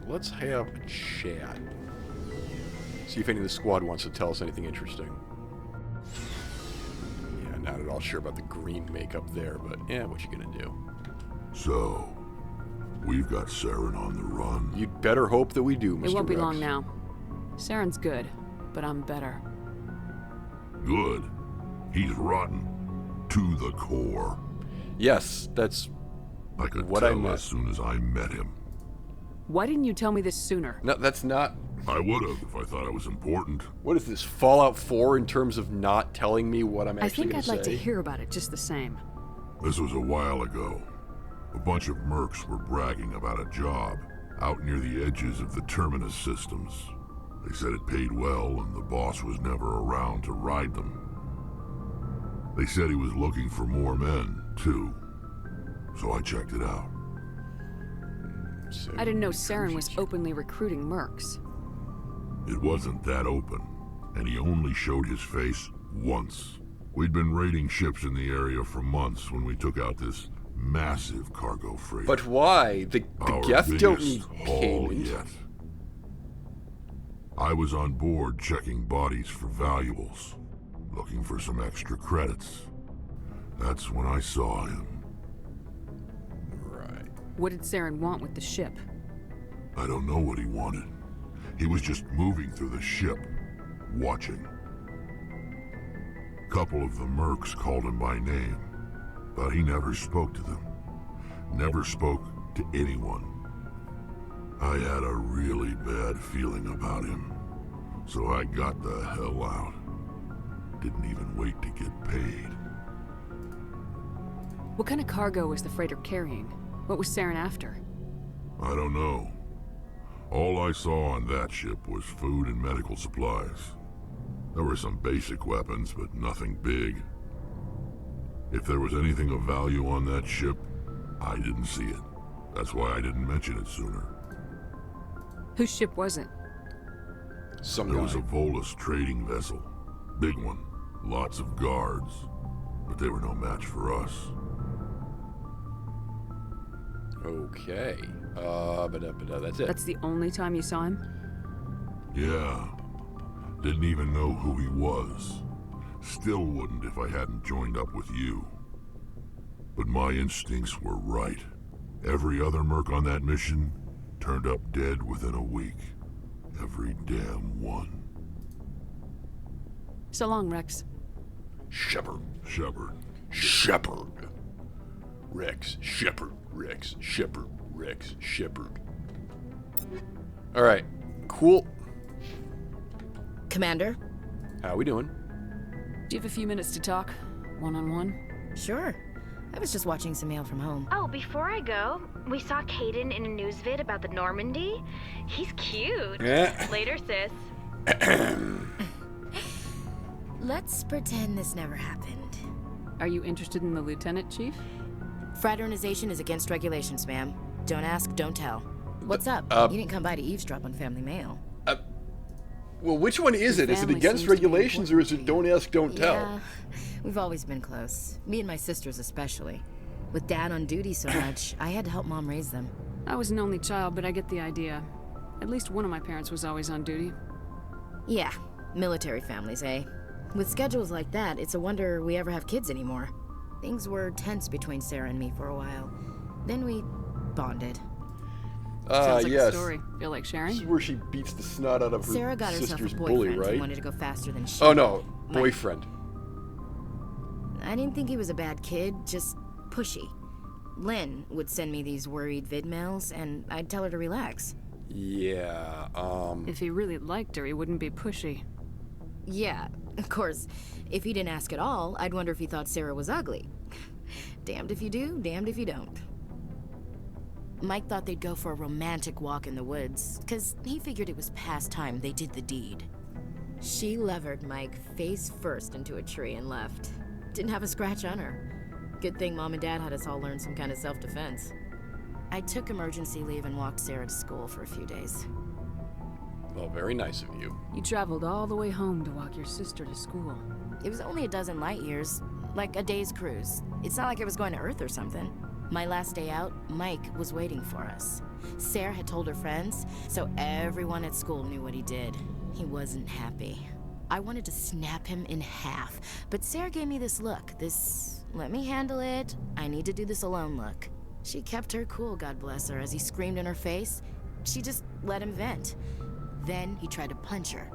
let's have a chat. See if any of the squad wants to tell us anything interesting. Yeah, not at all sure about the green makeup there, but yeah, what you gonna do? So, we've got Saren on the run. You'd better hope that we do, Mr. It won't be Rex. long now. Saren's good, but I'm better. Good. He's rotten. To the core. Yes, that's I could what I tell meant. as soon as I met him. Why didn't you tell me this sooner? No, that's not... I would have if I thought I was important. What is this, Fallout 4 in terms of not telling me what I'm I actually think going I'd to say? like to hear about it just the same. This was a while ago. A bunch of mercs were bragging about a job out near the edges of the Terminus systems. They said it paid well and the boss was never around to ride them. They said he was looking for more men, too. So I checked it out. So, I didn't know Saren was openly recruiting mercs. It wasn't that open, and he only showed his face once. We'd been raiding ships in the area for months when we took out this massive cargo freighter. But why? The Our Geth don't need biggest haul payment. yet. I was on board checking bodies for valuables, looking for some extra credits. That's when I saw him. Right. What did Saren want with the ship? I don't know what he wanted. He was just moving through the ship, watching. Couple of the mercs called him by name, but he never spoke to them. Never spoke to anyone. I had a really bad feeling about him, so I got the hell out. Didn't even wait to get paid. What kind of cargo was the freighter carrying? What was Saren after? I don't know. All I saw on that ship was food and medical supplies. There were some basic weapons, but nothing big. If there was anything of value on that ship, I didn't see it. That's why I didn't mention it sooner. Whose ship was it? Some There guy. was a Volus trading vessel. Big one. Lots of guards. But they were no match for us. Okay. That's it. That's the only time you saw him? Yeah. Didn't even know who he was. Still wouldn't if I hadn't joined up with you. But my instincts were right. Every other merc on that mission turned up dead within a week. Every damn one. So long, Rex. Shepard. Shepard. Shepard. Rex. Shepard. Rex. Shepard. Rex. Shepard. Alright. Cool. Commander? How we doing? Do you have a few minutes to talk? One-on-one? Sure. I was just watching some mail from home. Oh, before I go, we saw Caden in a news vid about the Normandy. He's cute. Yeah. Later, sis. Let's pretend this never happened. Are you interested in the lieutenant, Chief? Fraternization is against regulations, ma'am. Don't ask, don't tell. What's up? You didn't come by to eavesdrop on family mail. Well, which one is it? Is it family against seems to be regulations or is it don't ask, don't tell? Yeah, we've always been close. Me and my sisters especially. With Dad on duty so much, I had to help Mom raise them. I was an only child, but I get the idea. At least one of my parents was always on duty. Yeah, military families, eh? With schedules like that, it's a wonder we ever have kids anymore. Things were tense between Sarah and me for a while. Then we bonded. Sounds like yes. a story. Feel like This is sharing? where she beats the snot out of her Sarah got herself sister's a bully, boyfriend who right? wanted to go faster than she Oh no, My- boyfriend. I didn't think he was a bad kid, just pushy. Lynn would send me these worried vid mails, and I'd tell her to relax. Yeah, If he really liked her, he wouldn't be pushy. Yeah, of course, if he didn't ask at all, I'd wonder if he thought Sarah was ugly. Damned if you do, damned if you don't. Mike thought they'd go for a romantic walk in the woods, because he figured it was past time they did the deed. She levered Mike face first into a tree and left. Didn't have a scratch on her. Good thing Mom and Dad had us all learn some kind of self-defense. I took emergency leave and walked Sarah to school for a few days. well, very nice of you. You traveled all the way home to walk your sister to school. It was only a dozen light years, like a day's cruise. It's not like I was going to Earth or something. My last day out, Mike was waiting for us. Sarah had told her friends, so everyone at school knew what he did. He wasn't happy. I wanted to snap him in half, but Sarah gave me this look, this let me handle it, I need to do this alone look. She kept her cool, God bless her, as he screamed in her face. She just let him vent. Then he tried to punch her.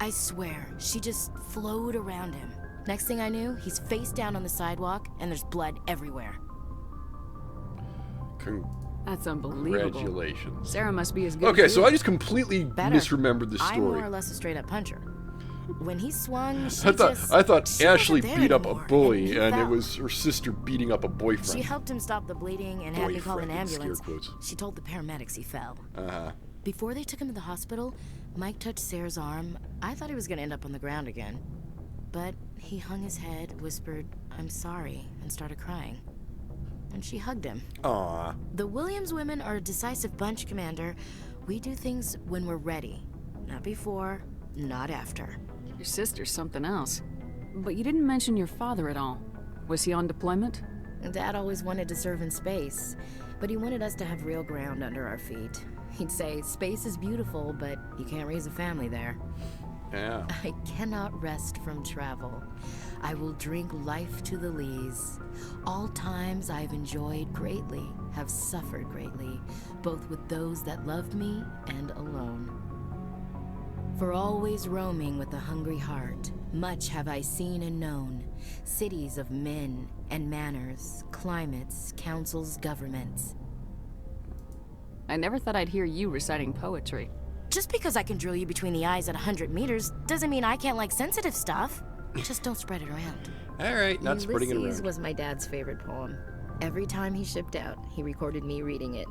I swear, she just flowed around him. Next thing I knew, he's face down on the sidewalk, and there's blood everywhere. That's unbelievable. Congratulations. Sarah must be as good Okay, as so you. I just completely misremembered the I'm more story. or less a straight-up puncher. When he swung, I thought she Ashley wasn't there beat up a anymore, bully, he and it fell. was her sister beating up a boyfriend. She helped him stop the bleeding and had me call an Boyfriend, in ambulance. scare quotes. She told the paramedics he fell. Uh-huh. Before they took him to the hospital, Mike touched Sarah's arm. I thought he was gonna end up on the ground again. But he hung his head, whispered, "I'm sorry," and started crying. And she hugged him. Aw. The Williams women are a decisive bunch, Commander. We do things when we're ready. Not before, not after. Your sister's something else. But you didn't mention your father at all. Was he on deployment? Dad always wanted to serve in space, but he wanted us to have real ground under our feet. He'd say, space is beautiful, but you can't raise a family there. Yeah. I cannot rest from travel. I will drink life to the lees. All times I've enjoyed greatly, have suffered greatly, both with those that loved me and alone. For always roaming with a hungry heart, much have I seen and known. Cities of men and manners, climates, councils, governments. I never thought I'd hear you reciting poetry. Just because I can drill you between the eyes at 100 meters doesn't mean I can't like sensitive stuff. Just don't spread it around. All right, not spreading it Ulysses around. was my dad's favorite poem. Every time he shipped out, he recorded me reading it.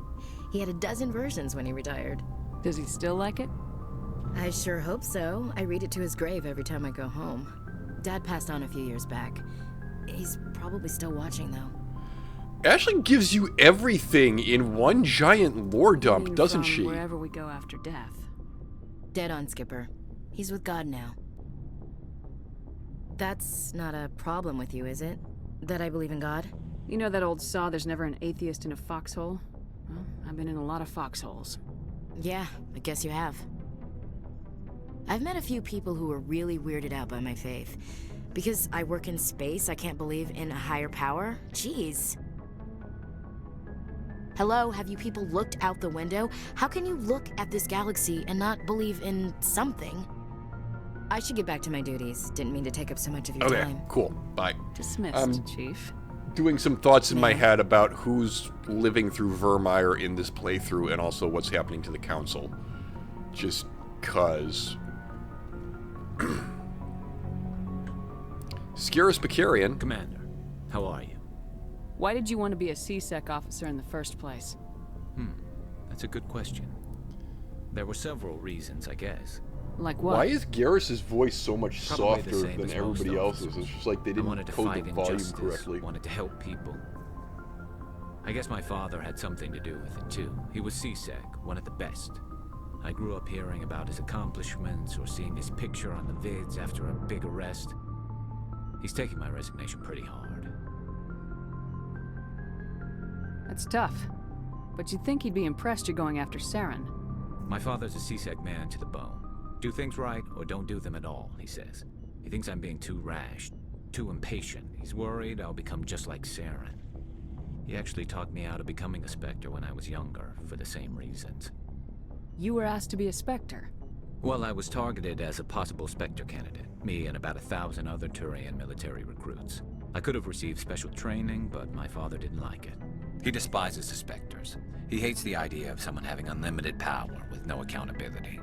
He had a dozen versions when he retired. Does he still like it? I sure hope so. I read it to his grave every time I go home. Dad passed on a few years back. He's probably still watching, though. Ashley gives you everything in one giant lore dump, Meaning doesn't from she? Wherever we go after death. Dead on, Skipper. He's with God now. That's not a problem with you, is it? That I believe in God? You know that old saw, there's never an atheist in a foxhole? Well, I've been in a lot of foxholes. Yeah, I guess you have. I've met a few people who were really weirded out by my faith. Because I work in space, I can't believe in a higher power? Jeez. Hello, have you people looked out the window? How can you look at this galaxy and not believe in something? I should get back to my duties. Didn't mean to take up so much of your Okay, time. cool. Bye. Dismissed, Chief. Doing some thoughts in my Yeah. head about who's living through Vermeer in this playthrough and also what's happening to the council. Just cuz. Scarus Bakarian. Commander, how are you? Why did you want to be a C-Sec officer in the first place? That's a good question. There were several reasons, I guess. Like what? Why is Garrus's voice so much Probably the softer same than as most everybody else's? officers. It's just like they I didn't wanted to code fight the volume injustice, correctly. wanted to help people. I guess my father had something to do with it too. He was C-Sec, one of the best. I grew up hearing about his accomplishments or seeing his picture on the vids after a big arrest. He's taking my resignation pretty hard. That's tough. But you'd think he'd be impressed you're going after Saren. My father's a C-Sec man to the bone. Do things right or don't do them at all, he says. He thinks I'm being too rash, too impatient. He's worried I'll become just like Saren. He actually talked me out of becoming a Spectre when I was younger, for the same reasons. You were asked to be a Spectre. Well, I was targeted as a possible Spectre candidate, me and about 1,000 other Turian military recruits. I could have received special training, but my father didn't like it. He despises the Spectres. He hates the idea of someone having unlimited power with no accountability.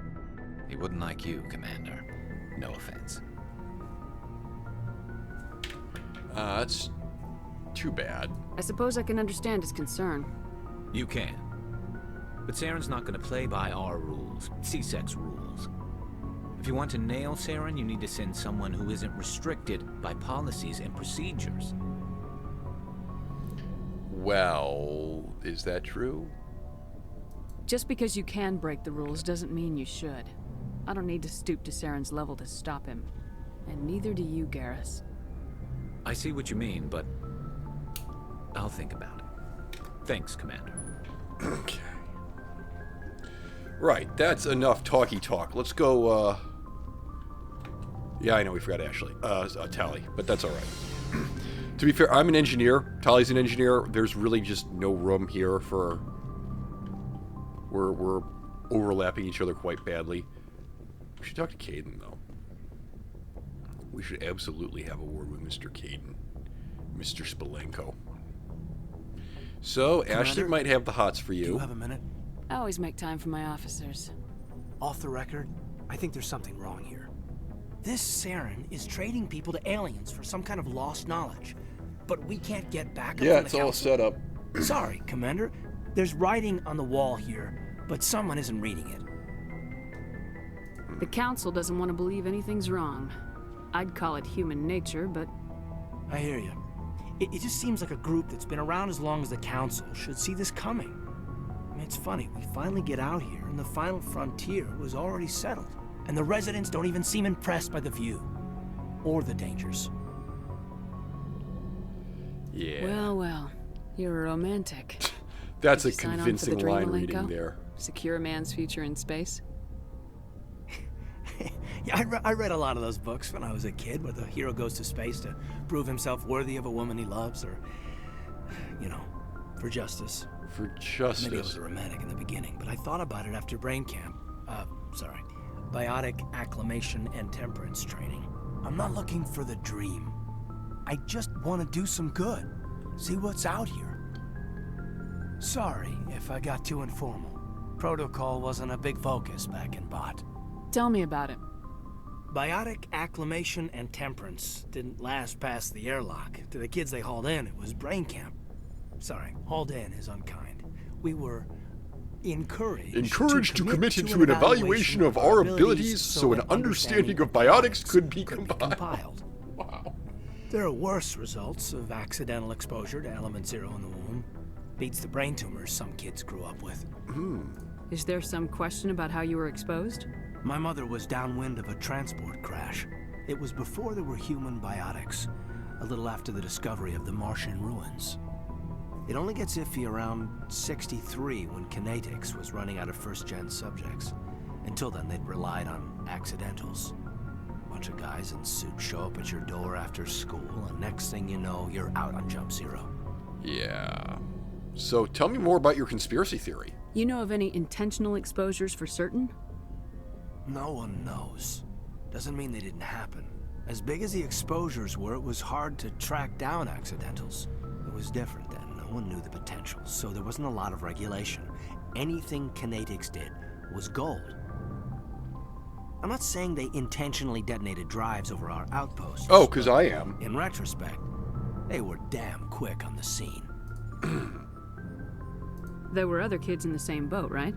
He wouldn't like you, Commander. No offense. That's too bad. I suppose I can understand his concern. You can. But Saren's not going to play by our rules, C-Sec's rules. If you want to nail Saren, you need to send someone who isn't restricted by policies and procedures. Well, is that true? Just because you can break the rules doesn't mean you should. I don't need to stoop to Saren's level to stop him. And neither do you, Garrus. I see what you mean, but I'll think about it. Thanks, Commander. Okay. Right, that's enough talky talk. Let's go, Yeah, I know we forgot Ashley. Tally, but that's alright. To be fair, I'm an engineer. Tally's an engineer. There's really just no room here for... We're overlapping each other quite badly. We should talk to Caden, though. We should absolutely have a word with Mr. Caden. Mr. Spolenko. So, Commander, Ashley might have the hots for Do you you. have a minute? I always make time for my officers. Off the record, I think there's something wrong here. This Saren is trading people to aliens for some kind of lost knowledge. But we can't get back up Yeah, on the it's all council. set up. Sorry, Commander. There's writing on the wall here, but someone isn't reading it. The council doesn't want to believe anything's wrong. I'd call it human nature, but I hear you. It just seems like a group that's been around as long as the council should see this coming. I mean, it's funny, we finally get out here, and the final frontier was already settled. And the residents don't even seem impressed by the view. Or the dangers. Yeah. well, well. You're a romantic. That's Did a you sign on for convincing the line Dream reading Malenko? there. Secure a man's future in space? Yeah, I read a lot of those books when I was a kid, where the hero goes to space to prove himself worthy of a woman he loves, or, you know, for justice. For Maybe I was justice. a romantic in the beginning, but I thought about it after brain camp. Biotic acclimation and temperance training. I'm not looking for the dream. I just want to do some good. See what's out here. Sorry if I got too informal. Protocol wasn't a big focus back in Bot. Tell me about it. Biotic acclimation and temperance didn't last past the airlock. To the kids they hauled in, it was brain camp. Sorry, hauled in is unkind. We were encouraged To commit into an evaluation of our abilities so an understanding of biotics could be compiled. Wow. There are worse results of accidental exposure to element 0 in the womb. Beats the brain tumors some kids grew up with. Is there some question about how you were exposed? My mother was downwind of a transport crash. It was before there were human biotics, a little after the discovery of the Martian ruins. It only gets iffy around 63 when Kinetics was running out of first-gen subjects. Until then, they'd relied on accidentals. A bunch of guys in suits show up at your door after school, and next thing you know, you're out on Jump Zero. Yeah. So tell me more about your conspiracy theory. You know of any intentional exposures for certain? No one knows. Doesn't mean they didn't happen. As big as the exposures were, it was hard to track down accidentals. It was different then. No one knew the potential, so there wasn't a lot of regulation. Anything Kinetics did was gold. I'm not saying they intentionally detonated drives over our outposts. Oh, because I am. In retrospect, they were damn quick on the scene. There were other kids in the same boat, right?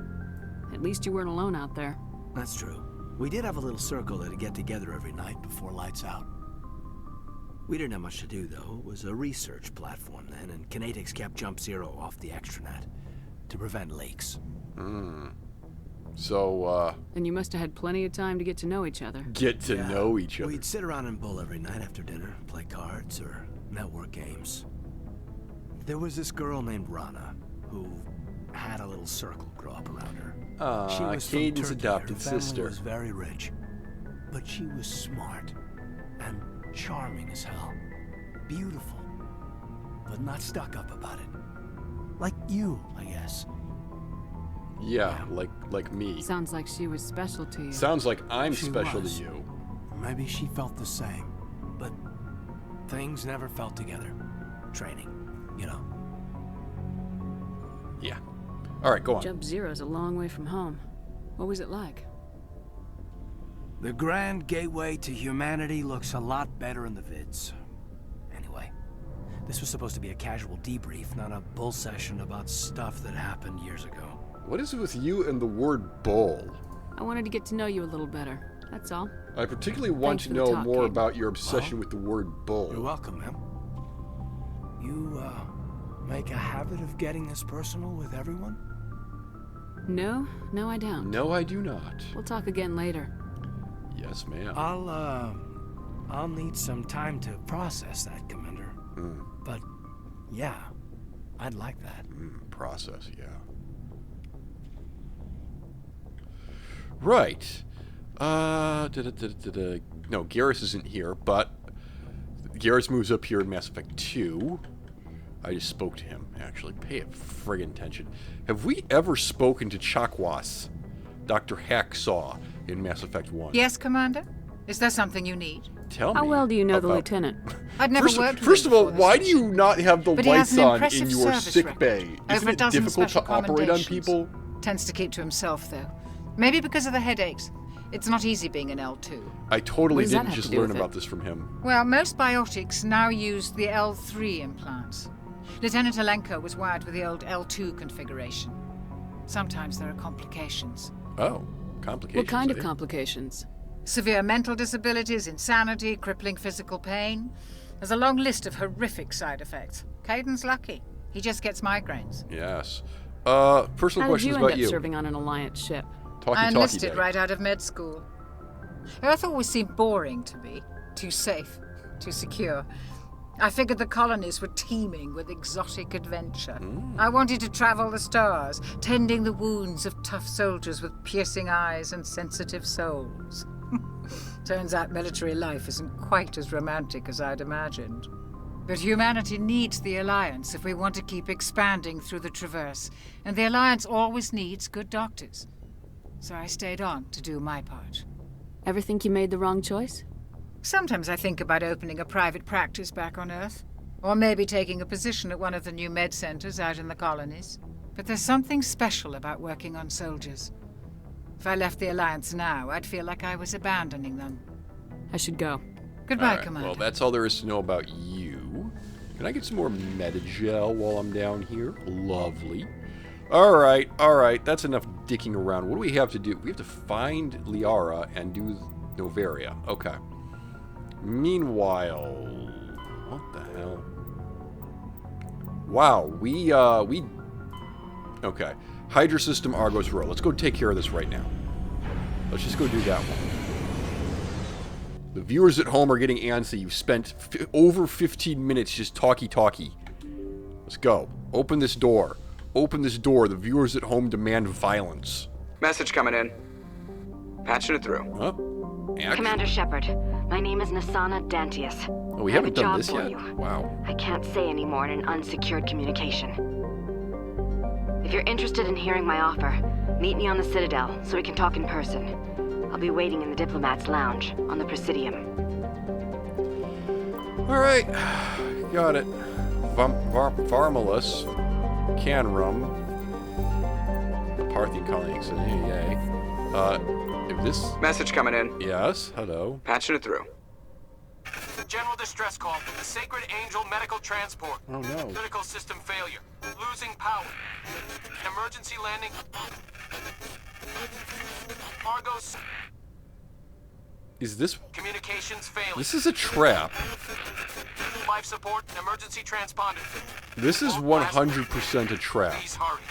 At least you weren't alone out there. That's true. We did have a little circle that'd get together every night before lights out. We didn't have much to do, though. It was a research platform then, and Kinetics kept Jump Zero off the extranet to prevent leaks. So, And you must have had plenty of time to get to know each other. get to know each other. We'd sit around and bull every night after dinner, play cards or network games. There was this girl named Rana, who had a little circle grow up around her. She was from Caden's Turkey. adopted Her family sister. was very rich, but she was smart and charming as hell. Beautiful, but not stuck up about it. Like you, I guess. Yeah, like me. Sounds like she was special to you. Sounds like I'm She special was. to you. Maybe she felt the same, but things never felt together. Training, you know. Yeah. All right, go on. Jump Zero's a long way from home. What was it like? The grand gateway to humanity looks a lot better in the vids. Anyway, this was supposed to be a casual debrief, not a bull session about stuff that happened years ago. What is it with you and the word bull? I wanted to get to know you a little better. That's all. I particularly want Thanks to for the know talk, more Caden. about your obsession Well, with the word bull. You're welcome, ma'am. You, make a habit of getting this personal with everyone? No, I don't. No, I do not. We'll talk again later. Yes, ma'am. I'll need some time to process that, Commander. But, yeah, I'd like that. Process, yeah. Right. No, Garrus isn't here, but Garrus moves up here in Mass Effect 2. I just spoke to him, actually. Pay a friggin' attention. Have we ever spoken to Chakwas, Dr. Hacksaw, in Mass Effect 1? Yes, Commander? Is there something you need? Tell me. How well do you know the about- lieutenant? I'd never worked with First him of all, before why this do you mission. not have the But he has lights an on impressive in your service sick record. bay? Over Isn't a it dozen difficult to special operate on commendations. people? Tends to keep to himself, though. Maybe because of the headaches. It's not easy being an L2. I totally What does that didn't have just to do learn with it? about this from him. Well, most biotics now use the L3 implants. Lieutenant Alenko was wired with the old L2 configuration. Sometimes there are complications. Oh, complications. What kind of eh? complications? Severe mental disabilities, insanity, crippling physical pain. There's a long list of horrific side effects. Caden's lucky. He just gets migraines. Yes. Personal How did questions you end about up you. serving on an Alliance ship? I enlisted Daddy. right out of med school. Earth always seemed boring to me. Too safe, too secure. I figured the colonies were teeming with exotic adventure. I wanted to travel the stars, tending the wounds of tough soldiers with piercing eyes and sensitive souls. Turns out military life isn't quite as romantic as I'd imagined. But humanity needs the Alliance if we want to keep expanding through the Traverse, and the Alliance always needs good doctors. So I stayed on to do my part. Ever think you made the wrong choice? Sometimes I think about opening a private practice back on Earth, or maybe taking a position at one of the new med centers out in the colonies. But there's something special about working on soldiers. If I left the Alliance now, I'd feel like I was abandoning them. I should go. Goodbye, All right, Commander. well, that's all there is to know about you. Can I get some more Metagel while I'm down here? Lovely. All right. That's enough dicking around. What do we have to do? We have to find Liara and do Noveria. Okay. Meanwhile, what the hell? Wow, we okay. Hydra System Argos Row. Let's go take care of this right now. Let's just go do that one. The viewers at home are getting antsy. You've spent over 15 minutes just talky. Let's go. Open this door. Open this door. The viewers at home demand violence. Message coming in. Patching it through. Oh, action. Commander Shepard, my name is Nasana Dantius. Oh, we I have haven't a done job this for yet. you. Wow. I can't say any more in an unsecured communication. If you're interested in hearing my offer, meet me on the Citadel so we can talk in person. I'll be waiting in the Diplomat's Lounge on the Presidium. All right, got it. Varmalus, Canrum, the Parthian colony. Yay. If this. Message coming in. Yes. Hello. Patching it through. General distress call from the Sacred Angel Medical Transport. Oh no. Critical system failure. Losing power. Emergency landing. Argos. Is this? Communications failing. This is a trap. Life support and emergency transponder. This is 100% a trap. Please hurry.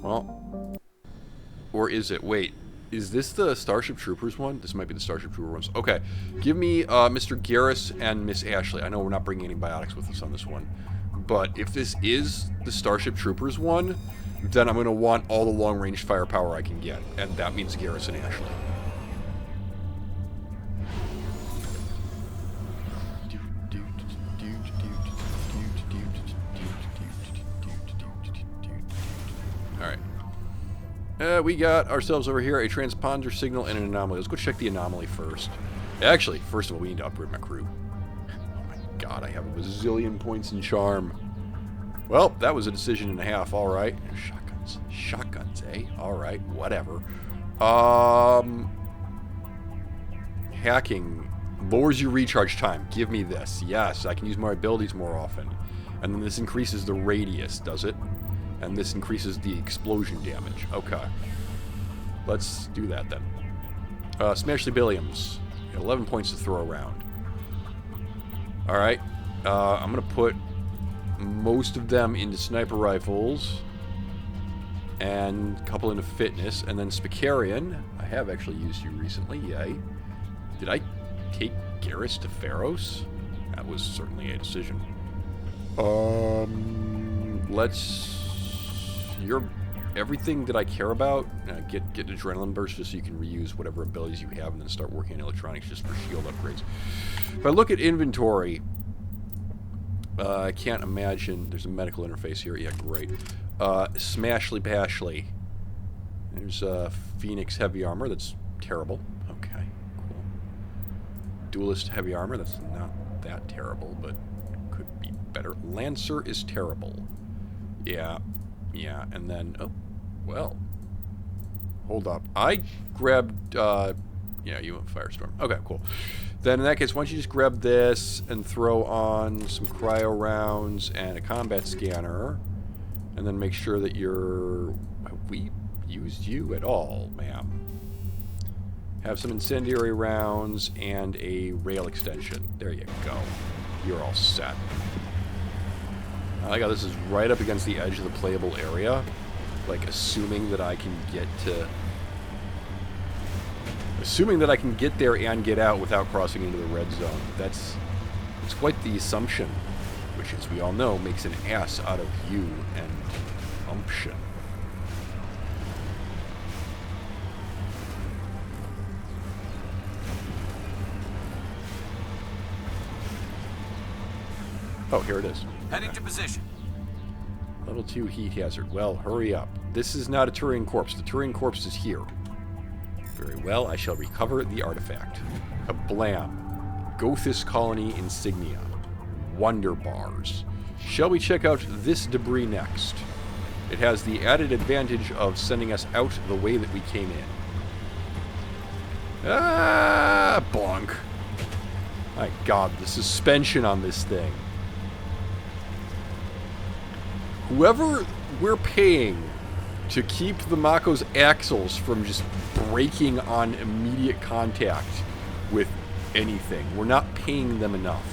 Well, or is it? Wait, is this the Starship Troopers one? This might be the Starship Trooper ones. Okay, give me Mr. Garrus and Miss Ashley. I know we're not bringing any biotics with us on this one, but if this is the Starship Troopers one, then I'm going to want all the long-range firepower I can get, and that means Garrus and Ashley. Alright. We got ourselves over here a transponder signal and an anomaly. Let's go check the anomaly first. Actually, first of all, we need to upgrade my crew. Oh my god, I have a bazillion points in charm. Well, that was a decision and a half, alright. Shotguns. Shotguns, eh? Alright, whatever. Hacking lowers your recharge time. Give me this. Yes, I can use my abilities more often. And then this increases the radius, does it? And this increases the explosion damage. Okay. Let's do that then. Smash the Billiams. 11 points to throw around. Alright. I'm going to put most of them into sniper rifles. And a couple into fitness. And then Spicarian. I have actually used you recently. Yay. Did I take Garrus to Pharos? That was certainly a decision. You're everything that I care about. Get an adrenaline burst just so you can reuse whatever abilities you have, and then start working on electronics just for shield upgrades. If I look at inventory, I can't imagine. There's a medical interface here. Yeah, great. Smashly Bashly. There's Phoenix heavy armor. That's terrible. Okay, cool. Duelist heavy armor. That's not that terrible, but could be better. Lancer is terrible. Yeah, and then, oh, well. Hold up. I grabbed, yeah, you want Firestorm. Okay, cool. Then in that case, why don't you just grab this and throw on some cryo rounds and a combat scanner, and then make sure that you're... Have we used you at all, ma'am? Have some incendiary rounds and a rail extension. There you go. You're all set. I like how this is right up against the edge of the playable area. Like, assuming that I can get there and get out without crossing into the red zone. It's quite the assumption, which, as we all know, makes an ass out of you and umption. Oh, here it is. Heading to position. Level 2 heat hazard. Well, hurry up. This is not a Turian corpse. The Turian corpse is here. Very well, I shall recover the artifact. Kablam. Gothis colony insignia. Wonder bars. Shall we check out this debris next? It has the added advantage of sending us out the way that we came in. Ah, bonk. My God, the suspension on this thing. Whoever we're paying to keep the Mako's axles from just breaking on immediate contact with anything, we're not paying them enough.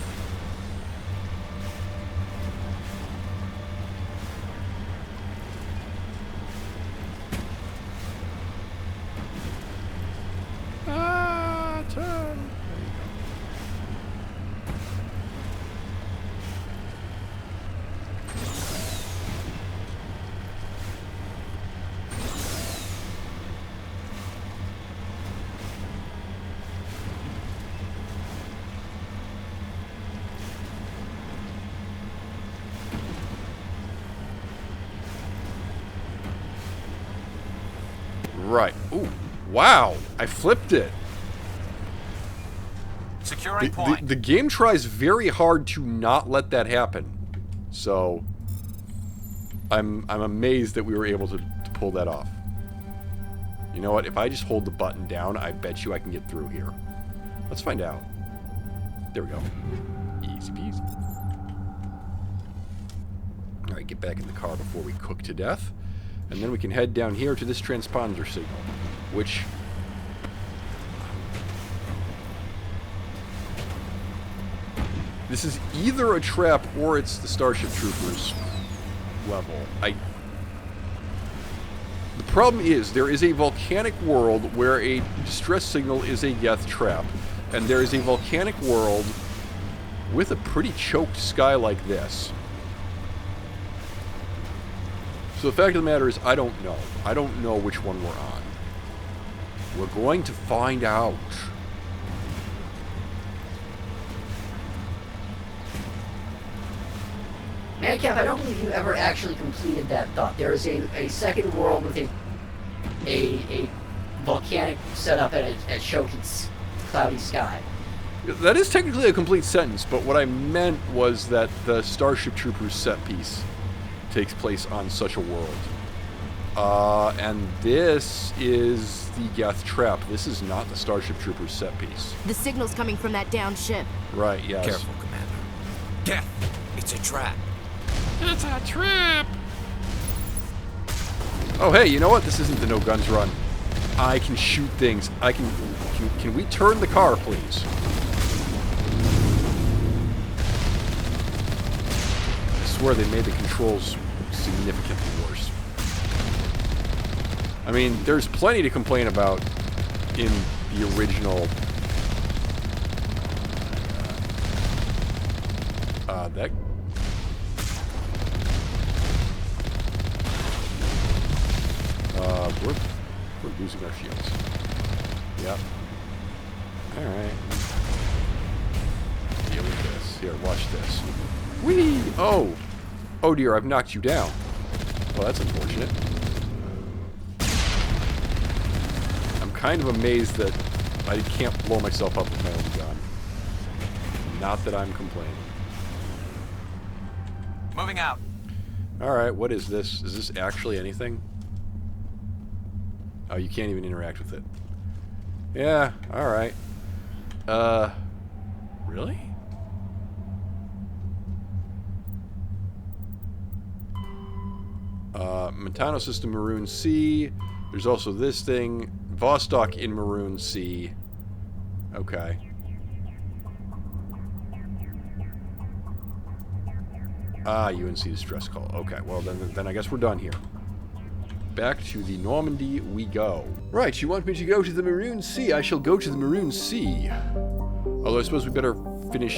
Turn. Right. Ooh. Wow. I flipped it. Securing point. The game tries very hard to not let that happen. So I'm amazed that we were able to pull that off. You know what? If I just hold the button down, I bet you I can get through here. Let's find out. There we go. Easy peasy. Alright, get back in the car before we cook to death. And then we can head down here to this transponder signal, which... This is either a trap or it's the Starship Troopers level. The problem is, there is a volcanic world where a distress signal is a Geth trap, and there is a volcanic world with a pretty choked sky like this. So the fact of the matter is, I don't know. I don't know which one we're on. We're going to find out. Madcap, I don't believe you ever actually completed that thought. There is a second world with a volcanic setup and a choking cloudy sky. That is technically a complete sentence, but what I meant was that the Starship Troopers set piece takes place on such a world. And this is the Geth trap. This is not the Starship Troopers set piece. The signal's coming from that down ship. Right, yes. Careful, Commander. Geth, it's a trap. It's a trap! Oh, hey, you know what? This isn't the no guns run. I can shoot things. Can we turn the car, please? I swear they made the controls significantly worse. I mean, there's plenty to complain about in the original. we're losing our shields. Yep. Alright. Deal with this. Here, watch this. Whee! Oh! Oh dear, I've knocked you down. Well, that's unfortunate. I'm kind of amazed that I can't blow myself up with my own gun. Not that I'm complaining. Moving out. Alright, what is this? Is this actually anything? Oh, you can't even interact with it. Yeah, alright. Really? Montano system Maroon C. There's also this thing. Vostok in Maroon C. Okay. Ah, UNC distress call. Okay, well then I guess we're done here. Back to the Normandy we go. Right, you want me to go to the Maroon Sea? I shall go to the Maroon Sea. Although I suppose we better finish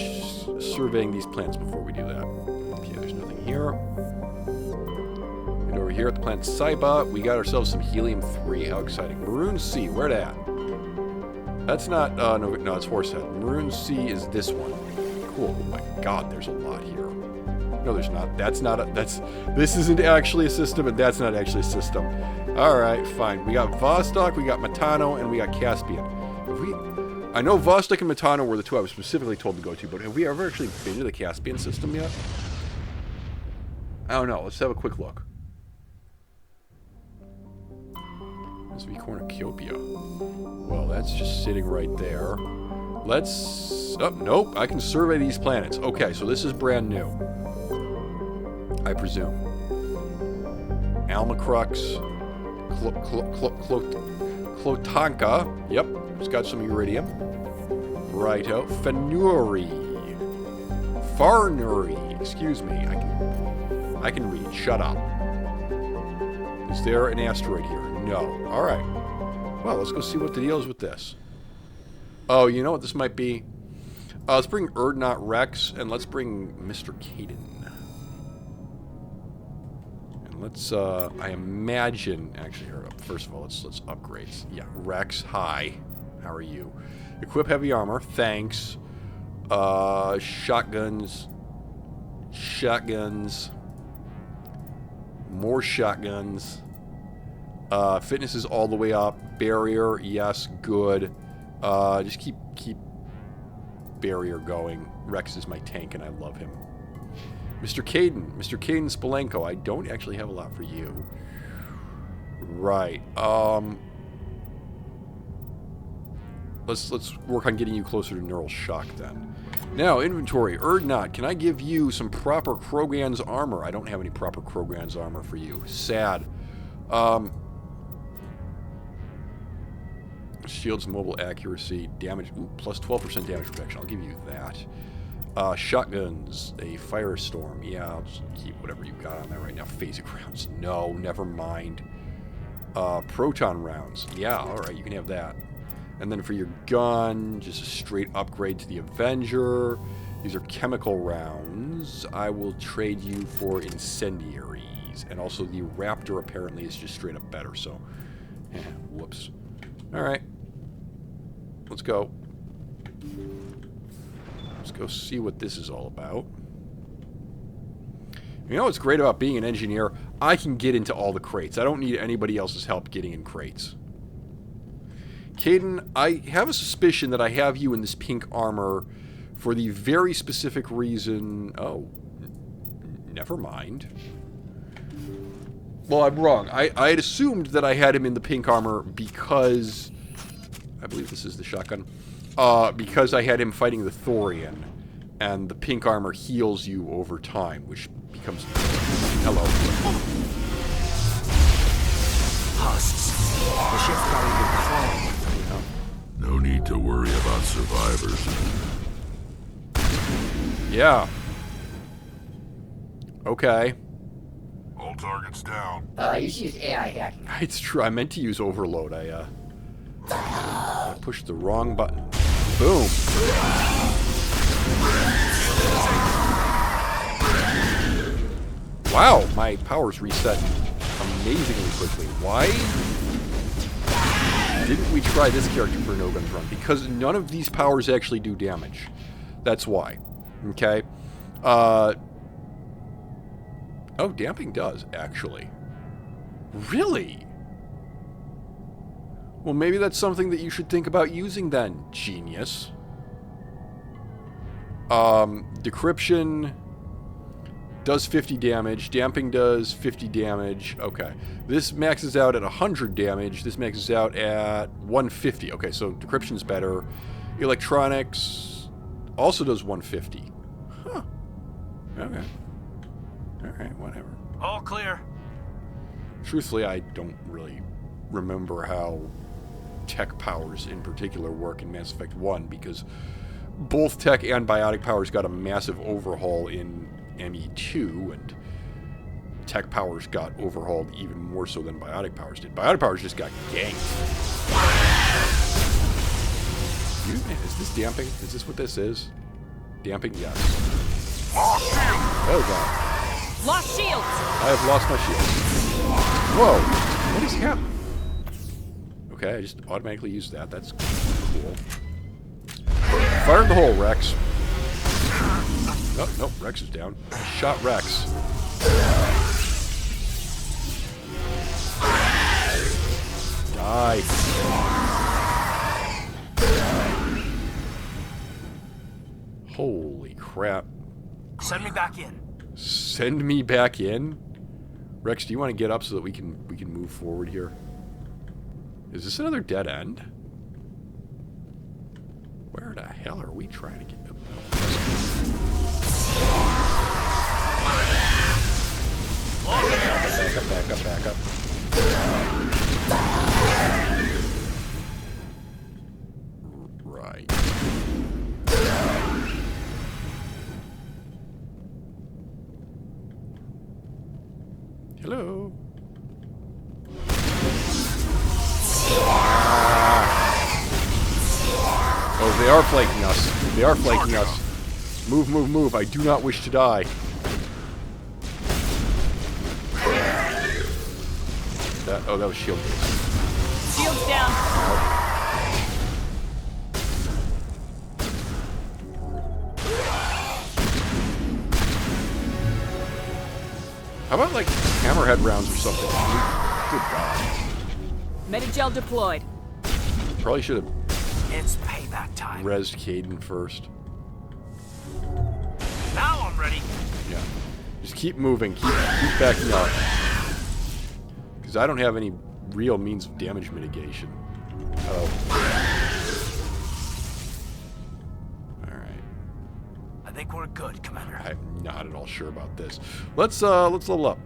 surveying these plants before we do that. Okay, there's nothing here. And over here at the plant Saiba, we got ourselves some helium-3. How exciting. Maroon Sea, where that? That's not, no, it's Horsehead. Maroon Sea is this one. Cool. Oh my god, there's a lot here. No, there's not. That's not a, this isn't actually a system, and that's not actually a system. Alright, fine. We got Vostok, we got Matano, and we got Caspian. I know Vostok and Matano were the two I was specifically told to go to, but have we ever actually been to the Caspian system yet? I don't know. Let's have a quick look. This would be Cornucopia. Well, that's just sitting right there. Let's... Oh, nope. I can survey these planets. Okay, so this is brand new. I presume. Almacrux. Clotanka. Yep. It's got some iridium. Righto. Fenuri. Farnuri. Excuse me. I can read. Shut up. Is there an asteroid here? No. Alright. Well, let's go see what the deal is with this. Oh, you know what this might be? Let's bring Erdnot Rex, and let's bring Mr. Caden. And let's, I imagine, actually, first of all, let's upgrade. Yeah, Rex, hi. How are you? Equip heavy armor, thanks. Shotguns. Shotguns. More shotguns. Fitness is all the way up. Barrier, yes, good. Just keep barrier going. Rex is my tank, and I love him. Mr. Caden Spolenko. I don't actually have a lot for you. Right. Let's work on getting you closer to neural shock then. Now, inventory. Erdnot, can I give you some proper Krogan's armor? I don't have any proper Krogan's armor for you. Sad. Shields, mobile accuracy, damage, plus 12% damage protection. I'll give you that. Shotguns, a firestorm. Yeah, I'll just keep whatever you've got on there right now. Phasic rounds. No, never mind. Proton rounds. Yeah, alright, you can have that. And then for your gun, just a straight upgrade to the Avenger. These are chemical rounds. I will trade you for incendiaries. And also the Raptor apparently is just straight up better, so... whoops. Alright. Let's go. Let's go see what this is all about. You know what's great about being an engineer? I can get into all the crates. I don't need anybody else's help getting in crates. Caden, I have a suspicion that I have you in this pink armor for the very specific reason... Oh. Never mind. Well, I'm wrong. I had assumed that I had him in the pink armor because... I believe this is the shotgun. Because I had him fighting the Thorian. And the pink armor heals you over time, which becomes... Hello. Husks. The ship's probably been crawling. No need to worry about survivors. Yeah. Okay. All targets down. You should use AI hacking. It's true. I meant to use overload. I pushed the wrong button. Boom. Wow, my power's reset amazingly quickly. Why didn't we try this character for no guns run? Because none of these powers actually do damage. That's why. Okay? Oh, damping does, actually. Really? Well, maybe that's something that you should think about using then, genius. Decryption does 50 damage. Damping does 50 damage. Okay. This maxes out at 100 damage. This maxes out at 150. Okay, so decryption's better. Electronics also does 150. Huh. Okay. Alright, whatever. All clear. Truthfully, I don't really remember how tech powers in particular work in Mass Effect 1, because both tech and biotic powers got a massive overhaul in ME2, and tech powers got overhauled even more so than biotic powers did. Biotic powers just got ganked. Is this damping? Is this what this is? Damping? Yes. Oh god. Lost shields! I have lost my shield. Whoa! What is happening? Okay, I just automatically used that. That's cool. Fire in the hole, Rex. Oh, nope, Rex is down. I shot Rex. Die. Holy crap. Send me back in. Send me back in? Rex, do you want to get up so that we can move forward here? Is this another dead end? Where the hell are we trying to get up? Back up, back up. Right. Hello. Oh, they are flanking us. They are flanking us. Move, move, move. I do not wish to die. Oh, that was shield. Shields down. How about, like, hammerhead rounds or something? Good God. Medigel deployed. Probably should have It's payback time. rezzed Caden first. Now I'm ready. Yeah. Just keep moving. Keep backing up. Because I don't have any real means of damage mitigation. Alright. I think we're good, Commander. I'm not at all sure about this. Let's level up.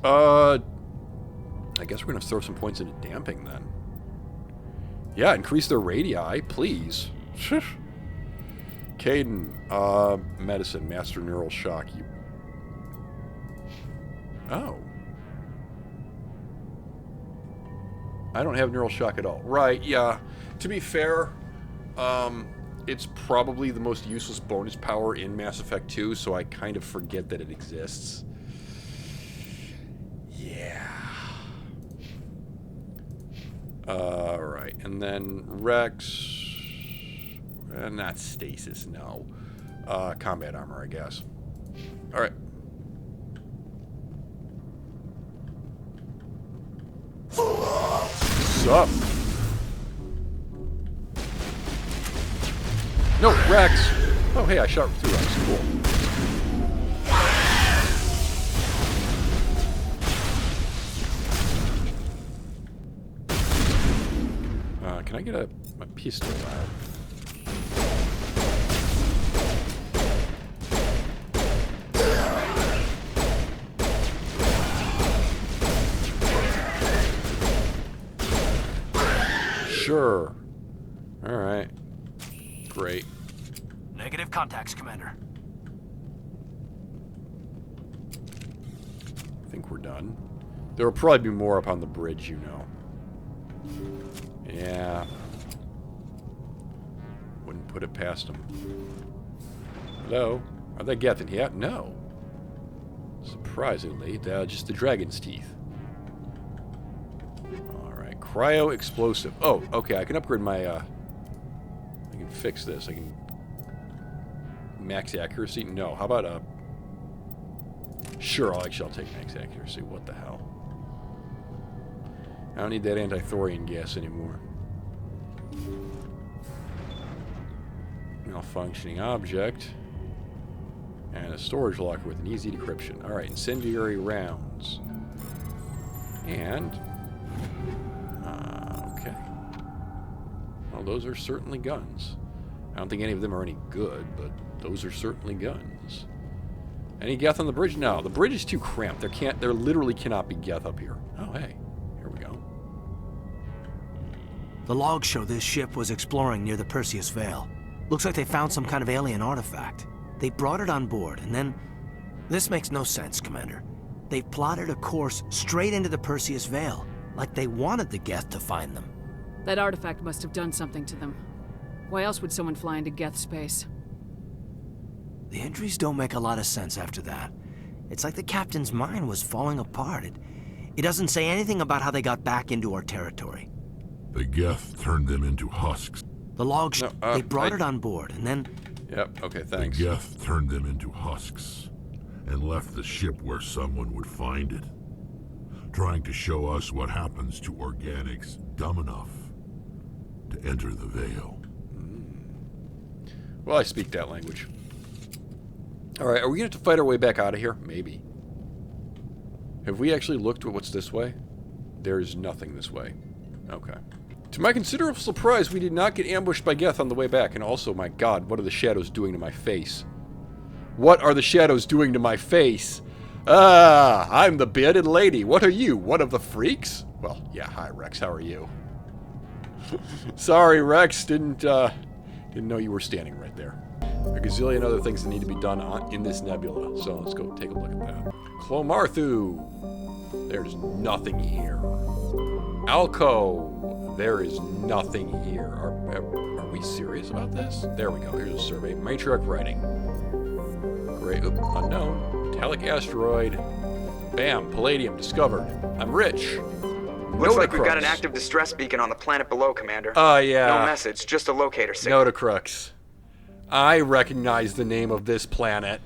I guess we're gonna throw some points into damping then. Yeah, increase their radii, please. Caden, medicine, master neural shock. You. Oh. I don't have neural shock at all. Right, yeah. To be fair, it's probably the most useless bonus power in Mass Effect 2, so I kind of forget that it exists. Yeah. Alright, and then Rex... not stasis, no. Combat armor, I guess. Alright. What's up? No, Rex! Oh, hey, I shot through Rex. Cool. Can I get a pistol out? Sure. Alright. Great. Negative contacts, Commander. I think we're done. There will probably be more up on the bridge, you know. Yeah. Wouldn't put it past them. Hello? Are they getting yet? No. Surprisingly, they're just the dragon's teeth. Cryo explosive. Oh, okay. I can upgrade my. I can fix this. I can max accuracy. No. How about Sure. I'll take max accuracy. What the hell? I don't need that anti-thorium gas anymore. Malfunctioning object. And a storage locker with an easy decryption. Alright, incendiary rounds. And... okay. Well, those are certainly guns. I don't think any of them are any good, but those are certainly guns. Any Geth on the bridge? No, the bridge is too cramped. There literally cannot be Geth up here. Oh, hey. Here we go. The logs show this ship was exploring near the Perseus Veil. Looks like they found some kind of alien artifact. They brought it on board, and then... This makes no sense, Commander. They plotted a course straight into the Perseus Veil, like they wanted the Geth to find them. That artifact must have done something to them. Why else would someone fly into Geth space? The entries don't make a lot of sense after that. It's like the captain's mind was falling apart. It doesn't say anything about how they got back into our territory. The Geth turned them into husks. The logs... they brought it on board, and then... Yep, okay, thanks. The Geth turned them into husks, and left the ship where someone would find it. Trying to show us what happens to organics dumb enough to enter the Veil. Well, I speak that language. Alright, are we going to have to fight our way back out of here? Maybe. Have we actually looked at what's this way? There's nothing this way. Okay. To my considerable surprise, we did not get ambushed by Geth on the way back. And also, my god, what are the shadows doing to my face? What are the shadows doing to my face? Ah, I'm the bearded lady. What are you? One of the freaks? Well, yeah, hi, Rex. How are you? Sorry, Rex. Didn't know you were standing right there. A gazillion other things that need to be done in this nebula. So let's go take a look at that. Clomarthu. There's nothing here. Alco. There is nothing here. Are we serious about this? There we go. Here's a survey. Matriarch writing. Great. Oop, unknown. Metallic asteroid. Bam. Palladium discovered. I'm rich. Looks like we've got an active distress beacon on the planet below, Commander. Yeah. No message, just a locator signal. Notacrux. I recognize the name of this planet.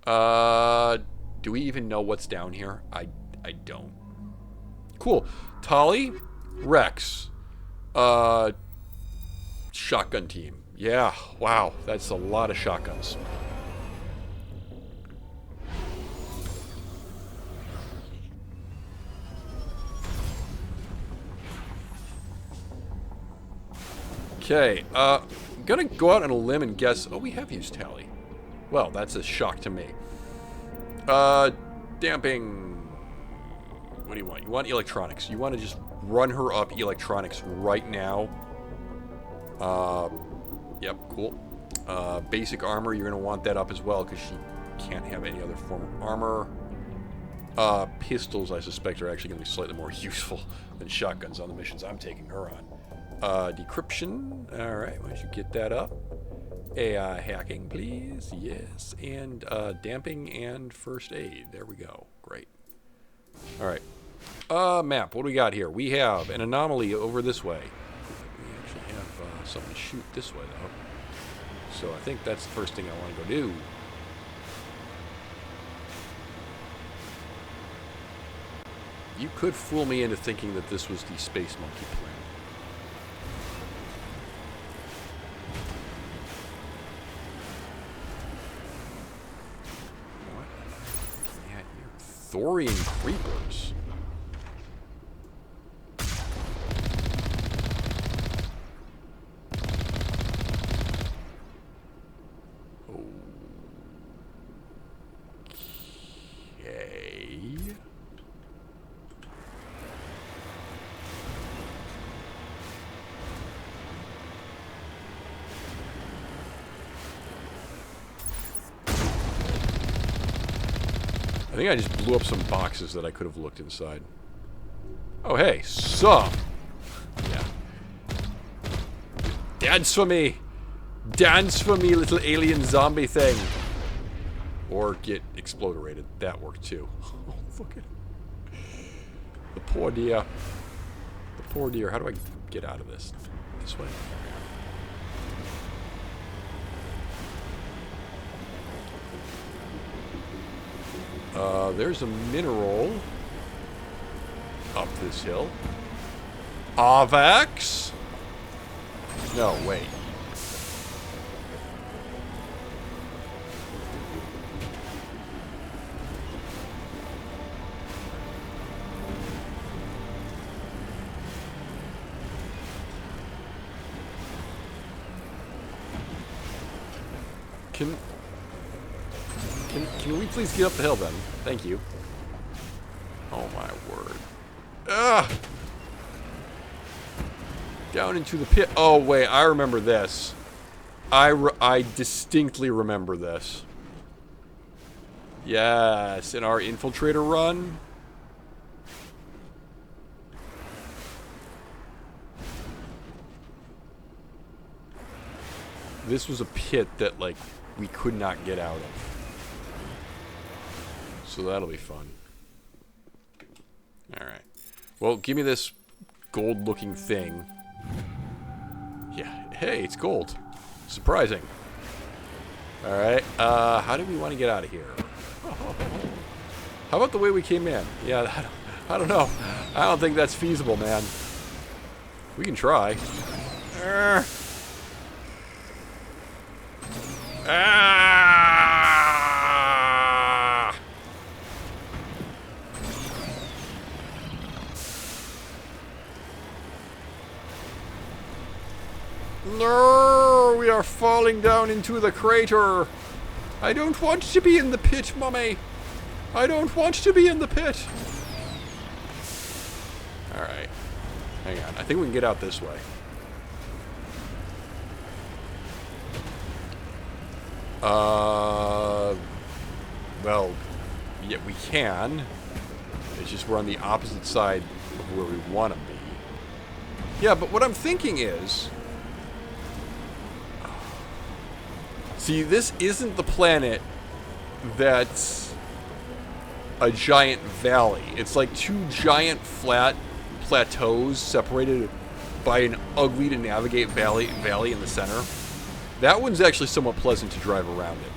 Do we even know what's down here? I don't. Cool. Tali, Rex. Shotgun team. Yeah, wow. That's a lot of shotguns. Okay, I'm gonna go out on a limb and guess... Oh, we have used Tali. Well, that's a shock to me. Damping... What do you want? You want electronics. You want to just run her up electronics right now. Yep, cool. Basic armor, you're gonna want that up as well, because she can't have any other form of armor. Pistols, I suspect, are actually gonna be slightly more useful than shotguns on the missions I'm taking her on. Decryption. Alright, why don't you get that up? AI hacking, please. Yes. And damping and first aid. There we go. Great. Alright. Map. What do we got here? We have an anomaly over this way. We actually have something to shoot this way, though. So I think that's the first thing I want to go do. You could fool me into thinking that this was the Space Monkey planet. Thorian creepers. Okay. I think I just blew up some boxes that I could have looked inside. Oh, hey, some. Yeah. Dance for me. Dance for me, little alien zombie thing. Or get exploderated. That worked too. Oh, fucking. The poor deer. The poor deer. How do I get out of this? This way? There's a mineral up this hill. Avax? No, wait. Can we please get up the hill then? Thank you. Oh my word. Ugh! Down into the pit. Oh wait, I remember this. I distinctly remember this. Yes, in our infiltrator run. This was a pit that, like, we could not get out of. So that'll be fun. Alright. Well, give me this gold-looking thing. Yeah. Hey, it's gold. Surprising. Alright. How do we want to get out of here? How about the way we came in? Yeah, I don't know. I don't think that's feasible, man. We can try. No, we are falling down into the crater. I don't want to be in the pit, Mommy. I don't want to be in the pit. Alright. Hang on. I think we can get out this way. Well, yeah, we can. It's just we're on the opposite side of where we want to be. Yeah, but what I'm thinking is... See, this isn't the planet that's a giant valley. It's like two giant flat plateaus separated by an ugly to navigate valley in the center. That one's actually somewhat pleasant to drive around it.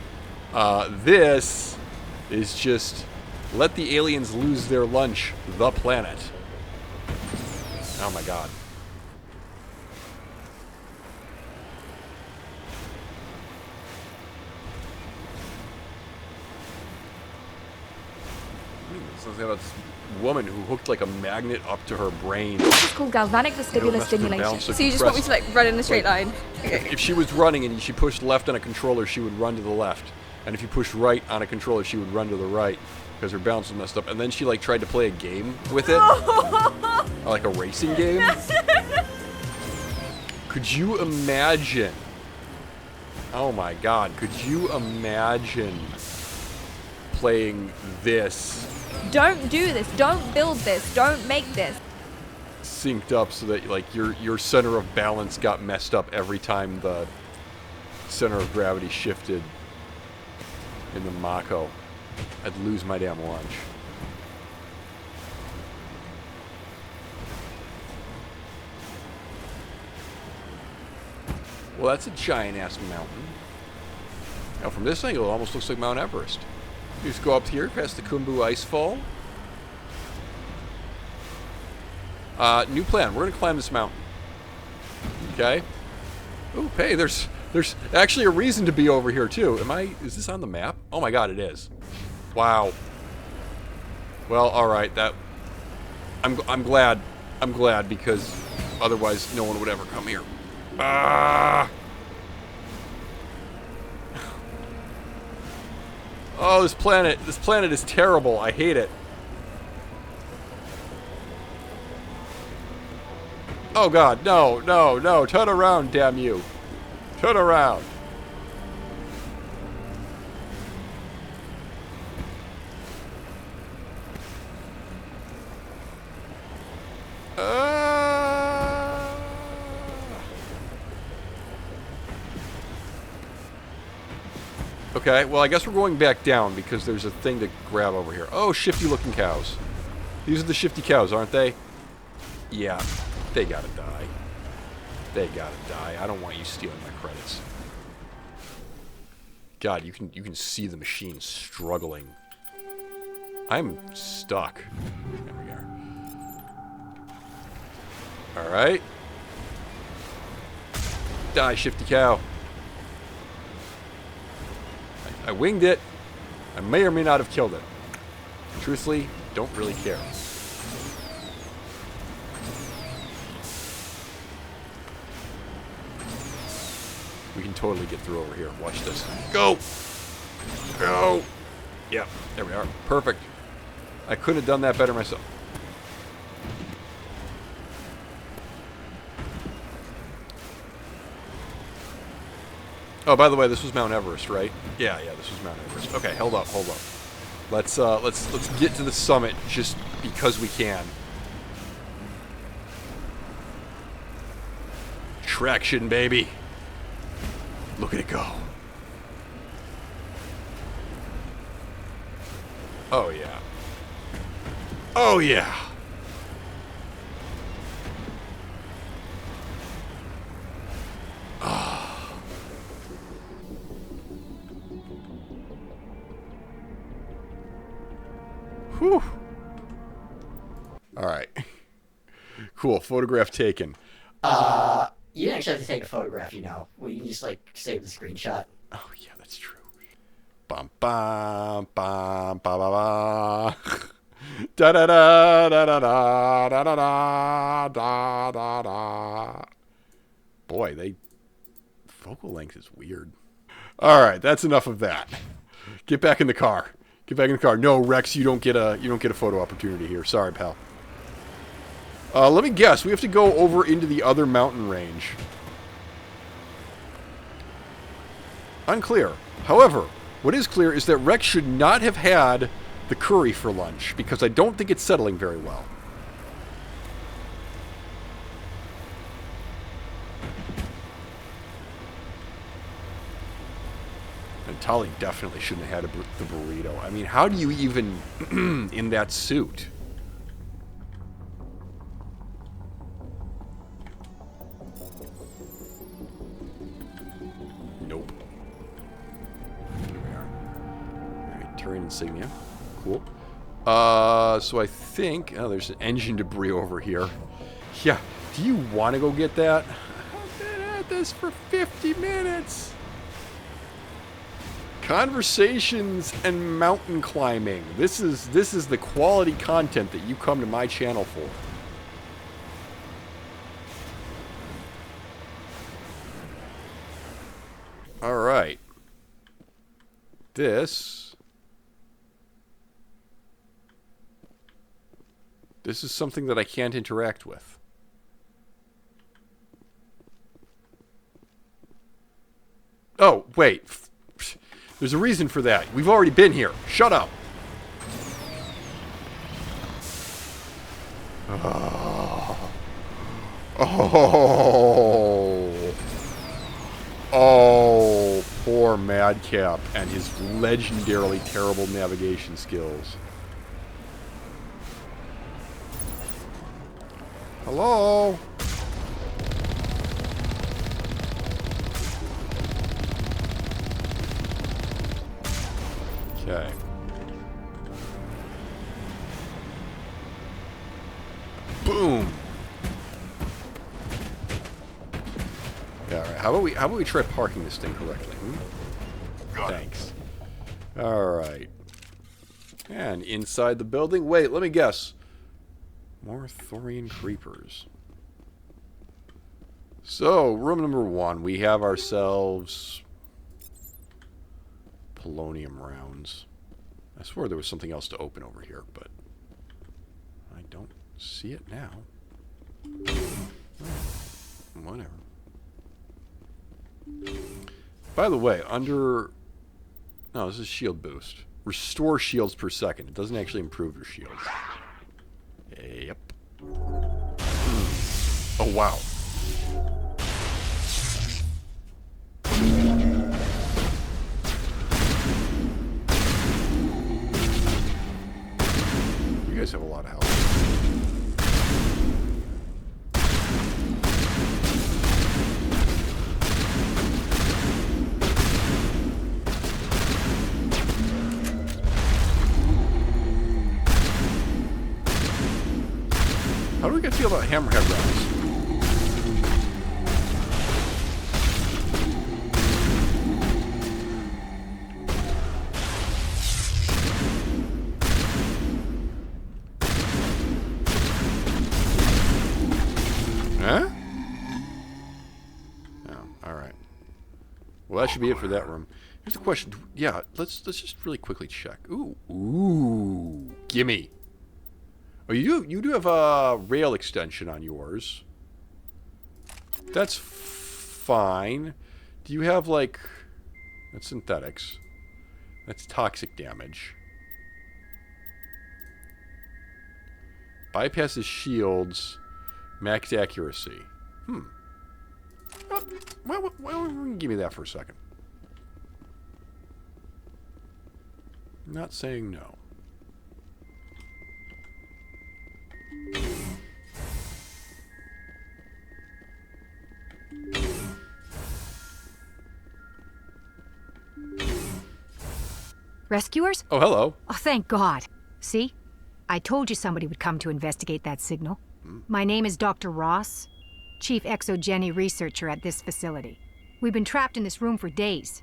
This is just let the aliens lose their lunch, the planet. Oh my god. Something about this woman who hooked like a magnet up to her brain. It's called galvanic vestibular stimulation. So you just want me to like run in a straight line? Okay. If she was running and she pushed left on a controller, she would run to the left. And if you pushed right on a controller, she would run to the right because her balance was messed up. And then she like tried to play a game with it, like a racing game. Could you imagine? Oh my god! Could you imagine playing this? Don't do this. Don't build this. Don't make this. Synced up so that like your center of balance got messed up every time the center of gravity shifted in the Mako. I'd lose my damn lunch. Well, that's a giant-ass mountain. Now, from this angle, it almost looks like Mount Everest. You just go up here, past the Khumbu Icefall. New plan. We're going to climb this mountain. Okay? Oh, hey, there's actually a reason to be over here, too. Is this on the map? Oh my god, it is. Wow. Well, alright, I'm glad. I'm glad, because otherwise no one would ever come here. Oh, this planet is terrible. I hate it. Oh god, no, no, no, turn around, damn you. Turn around. Okay, well, I guess we're going back down because there's a thing to grab over here. Oh, shifty-looking cows. These are the shifty cows, aren't they? Yeah, they gotta die. They gotta die. I don't want you stealing my credits. God, you can see the machine struggling. I'm stuck. There we are. Alright. Die, shifty cow. I winged it. I may or may not have killed it. Truthfully, don't really care. We can totally get through over here. Watch this. Go! Go! Yep, there we are. Perfect. I couldn't have done that better myself. Oh, by the way, this was Mount Everest, right? Yeah, this was Mount Everest. Okay, hold up. Let's get to the summit just because we can. Traction, baby. Look at it go. Oh, yeah. Oh, yeah. Whew. Alright. Cool. Photograph taken. You didn't actually have to take a photograph, you know. Well, you can just, like, save the screenshot. Oh, yeah, that's true. Bum, bum, bum, ba, ba, ba. Da, da, da, da, da, da, da, da, da, da, da. Boy, they... Focal length is weird. Alright, that's enough of that. Get back in the car. Get back in the car. No, Rex, you don't get a photo opportunity here. Sorry, pal. Let me guess. We have to go over into the other mountain range. Unclear. However, what is clear is that Rex should not have had the curry for lunch, because I don't think it's settling very well. And Tali definitely shouldn't have had the burrito. I mean, how do you even... in that suit? Nope. Here we are. Alright, Turian insignia. Cool. So I think... Oh, there's an engine debris over here. Yeah. Do you want to go get that? I've been at this for 50 minutes. Conversations and mountain climbing. This is the quality content that you come to my channel for. All right. This is something that I can't interact with. Oh, wait. There's a reason for that. We've already been here. Shut up. Oh. Oh. Oh, poor Madcap and his legendarily terrible navigation skills. Hello? Okay. Boom. Yeah, all right. How about we try parking this thing correctly? Thanks. All right. And inside the building. Wait, let me guess. More Thorian creepers. So, room number 1, we have ourselves polonium rounds. I swore there was something else to open over here, but I don't see it now. Whatever. By the way, under... No, this is shield boost. Restore shields per second. It doesn't actually improve your shields. Yep. Oh, wow. You guys have a lot of health. do we got to feel about hammerhead rounds? Huh? Oh, all right. Well, that should be it for that room. Here's the question. Yeah, let's just really quickly check. Ooh, gimme. Oh, you do have a rail extension on yours. That's fine. Do you have like that's synthetics? That's toxic damage. Bypasses shields. Max accuracy. Well, give me that for a second. I'm not saying no. Rescuers? Oh, hello. Oh, thank God. See? I told you somebody would come to investigate that signal. My name is Dr. Ross, Chief Exogeny Researcher at this facility. We've been trapped in this room for days.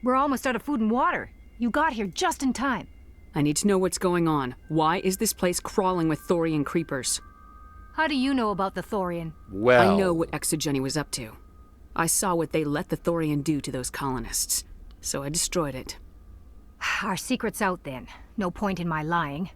We're almost out of food and water. You got here just in time. I need to know what's going on. Why is this place crawling with Thorian creepers? How do you know about the Thorian? Well... I know what Exogeny was up to. I saw what they let the Thorian do to those colonists, so I destroyed it. Our secret's out then. No point in my lying.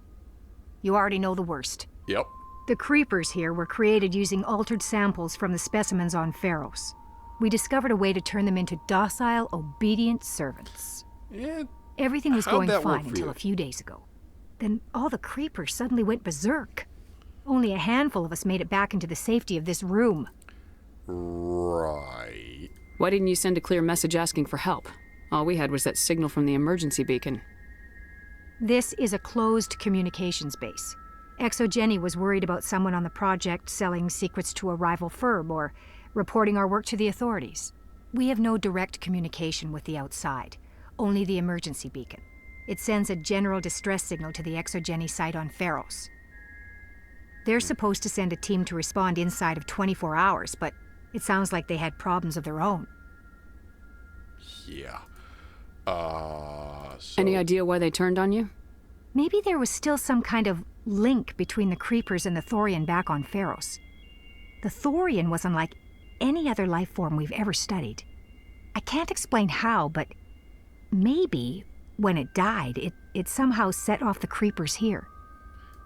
You already know the worst. Yep. The creepers here were created using altered samples from the specimens on Pharos. We discovered a way to turn them into docile, obedient servants. Yeah. Everything was going fine until a few days ago. Then all the creepers suddenly went berserk. Only a handful of us made it back into the safety of this room. Right. Why didn't you send a clear message asking for help? All we had was that signal from the emergency beacon. This is a closed communications base. Exogeny was worried about someone on the project selling secrets to a rival firm or reporting our work to the authorities. We have no direct communication with the outside, only the emergency beacon. It sends a general distress signal to the Exogeny site on Pharos. They're supposed to send a team to respond inside of 24 hours, but it sounds like they had problems of their own. Yeah. Any idea why they turned on you? Maybe there was still some kind of link between the creepers and the Thorian back on Pharos. The Thorian was unlike any other life form we've ever studied. I can't explain how, but maybe when it died, it somehow set off the creepers here.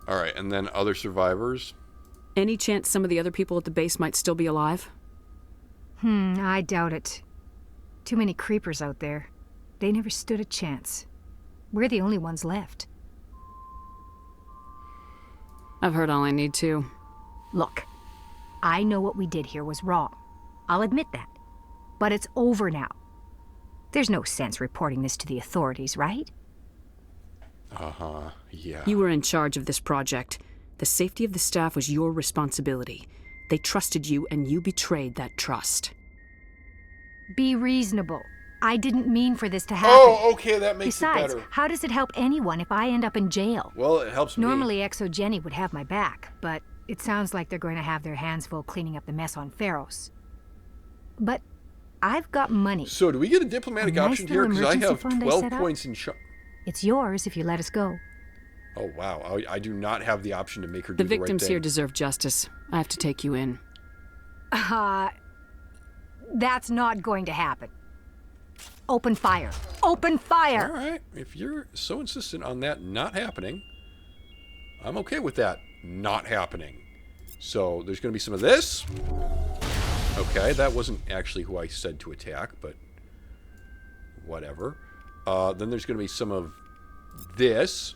All right, and then other survivors? Any chance some of the other people at the base might still be alive? I doubt it. Too many creepers out there. They never stood a chance. We're the only ones left. I've heard all I need to. Look, I know what we did here was wrong. I'll admit that. But it's over now. There's no sense reporting this to the authorities, right? Yeah. You were in charge of this project. The safety of the staff was your responsibility. They trusted you, and you betrayed that trust. Be reasonable. I didn't mean for this to happen. Oh, okay, that makes it better. Besides, how does it help anyone if I end up in jail? Well, it helps me. Normally, Exogeny would have my back, but it sounds like they're going to have their hands full cleaning up the mess on Pharos. But I've got money. So, do we get a diplomatic option here? Because I have 12 points in It's yours if you let us go. Oh, wow. I do not have the option to make her do the the right thing. The victims here deserve justice. I have to take you in. That's not going to happen. Open fire. Open fire! All right. If you're so insistent on that not happening, I'm okay with that not happening. So, there's going to be some of this. Okay, that wasn't actually who I said to attack, but whatever. Then there's going to be some of this.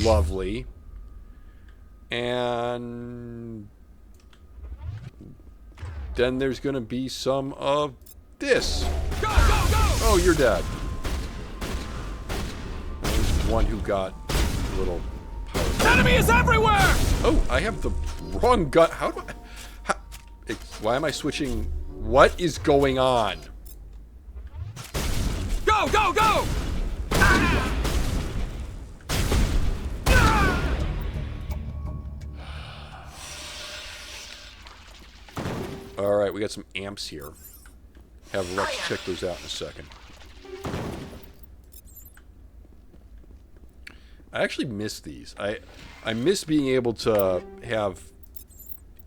Lovely. And then there's going to be some of this. Go, go, go! Oh, you're dead. There's one who got a little power. Enemies everywhere! Oh, I have the wrong gun. How do I... why am I switching? What is going on? Go, go, go! Alright, we got some amps here. Have Rex check those out in a second. I actually miss these. I miss being able to have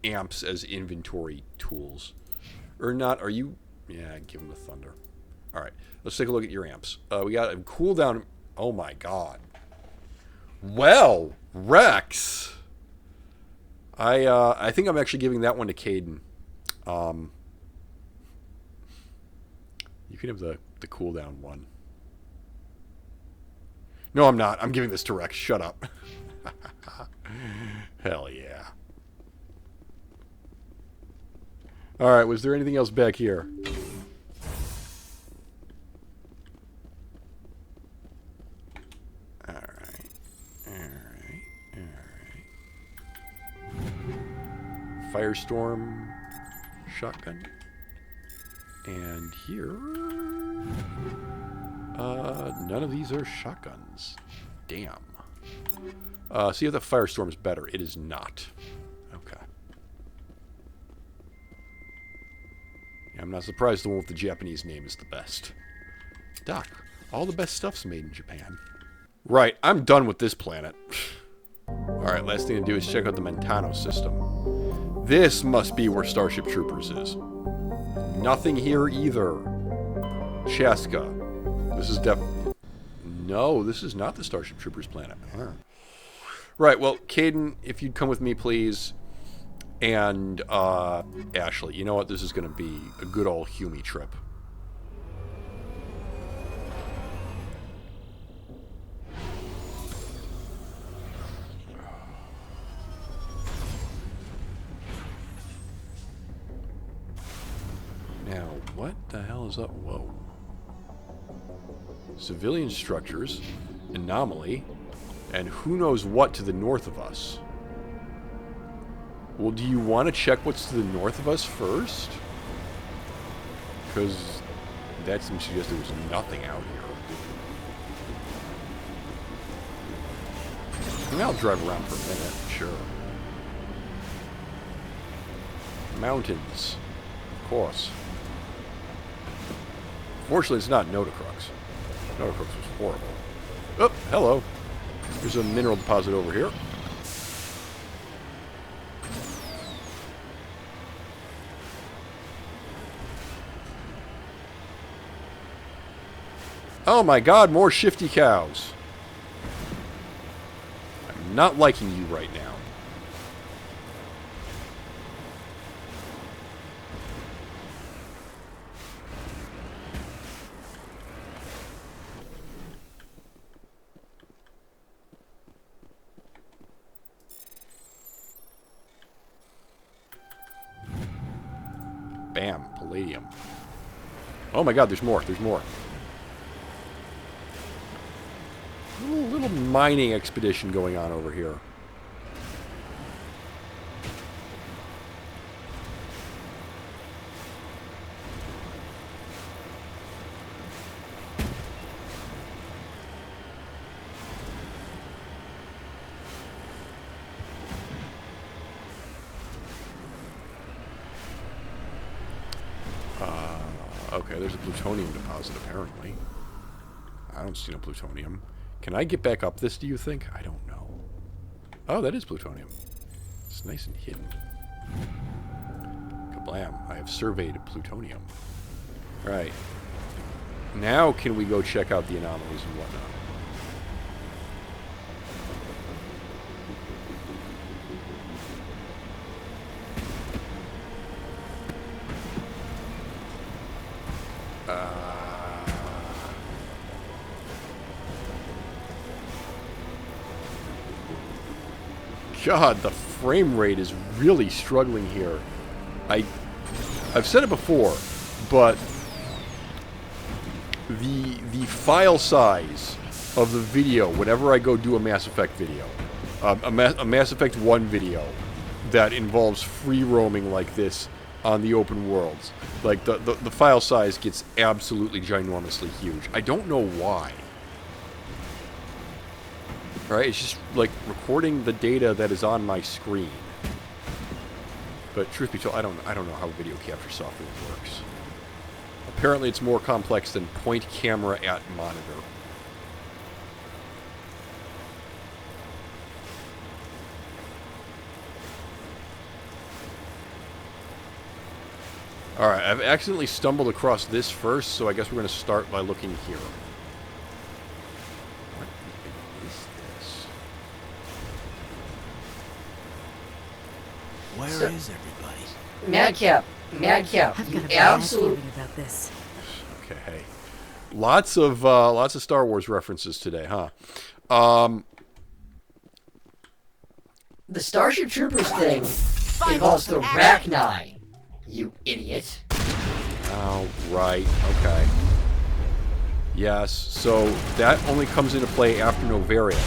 amps as inventory tools. Or not, are you... Yeah, give them the thunder. Alright, let's take a look at your amps. We got a cooldown... Oh my god. Well, Rex! I think I'm actually giving that one to Caden. You can have the cooldown one. No, I'm not. I'm giving this to Rex. Shut up. Hell yeah. Alright, was there anything else back here? Firestorm shotgun. And here... none of these are shotguns. Damn. See if the Firestorm is better. It is not. Okay. Yeah, I'm not surprised the one with the Japanese name is the best. Doc, all the best stuff's made in Japan. Right, I'm done with this planet. Alright, last thing to do is check out the Mentano system. This must be where Starship Troopers is. Nothing here either. Chaska. This is No, this is not the Starship Troopers planet. Huh. Right, well, Caden, if you'd come with me, please. And, Ashley. You know what? This is going to be a good old Hume trip. Now, what the hell is up? Whoa. Civilian structures, anomaly, and who knows what to the north of us. Well, do you want to check what's to the north of us first? Because that seems to suggest there was nothing out here. And I'll drive around for a minute, sure. Mountains, of course. Fortunately, it's not Notacrux. Notacrux was horrible. Oh, hello. There's a mineral deposit over here. Oh my god, more shifty cows. I'm not liking you right now. Bam, palladium. Oh my god, there's more, there's more. Little mining expedition going on over here. Okay, there's a plutonium deposit apparently. I don't see no plutonium. Can I get back up this, do you think? I don't know. Oh, that is plutonium. It's nice and hidden. Kablam. I have surveyed plutonium. Alright. Now can we go check out the anomalies and whatnot? God, the frame rate is really struggling here. I've said it before, but the file size of the video, whenever I go do a Mass Effect video, a Mass Effect 1 video that involves free roaming like this on the open worlds, like the file size gets absolutely ginormously huge. I don't know why. Right, it's just like recording the data that is on my screen. But truth be told, I don't know how video capture software works. Apparently it's more complex than point camera at monitor. Alright, I've accidentally stumbled across this first, so I guess we're going to start by looking here. What is this? Where is everybody? Madcap, I've got a bad feeling about this. Okay. Lots of Star Wars references today, huh? The Starship Troopers thing involves the Rachni. You idiot. Oh, right. Okay. Yes, so that only comes into play after Novaria.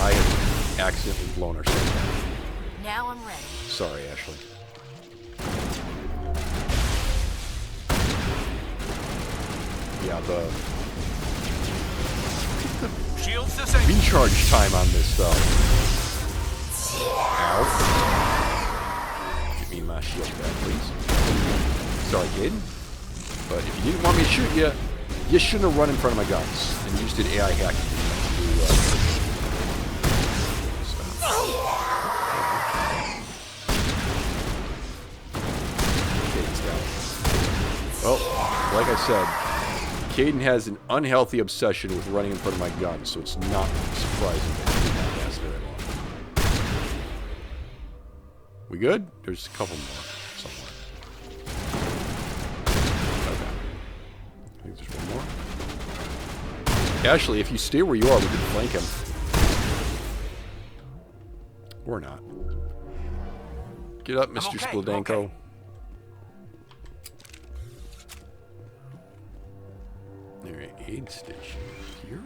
I have accidentally blown ourselves up. Now I'm ready. Sorry, Ashley. Yeah, the Shields disabled. recharge time on this stuff. Ow. Give me my shield back, please. Sorry, Caden. But if you didn't want me to shoot you, you shouldn't have run in front of my guns. And you just did AI hacking. Caden's down. Well, like I said, Caden has an unhealthy obsession with running in front of my gun, so it's not surprising that he did not last very long. We good? There's a couple more somewhere. Okay. I think there's one more. Ashley, if you stay where you are, we can flank him. Or not. Get up, Mr. Okay, Spladenko. okay. Alright, aid station here.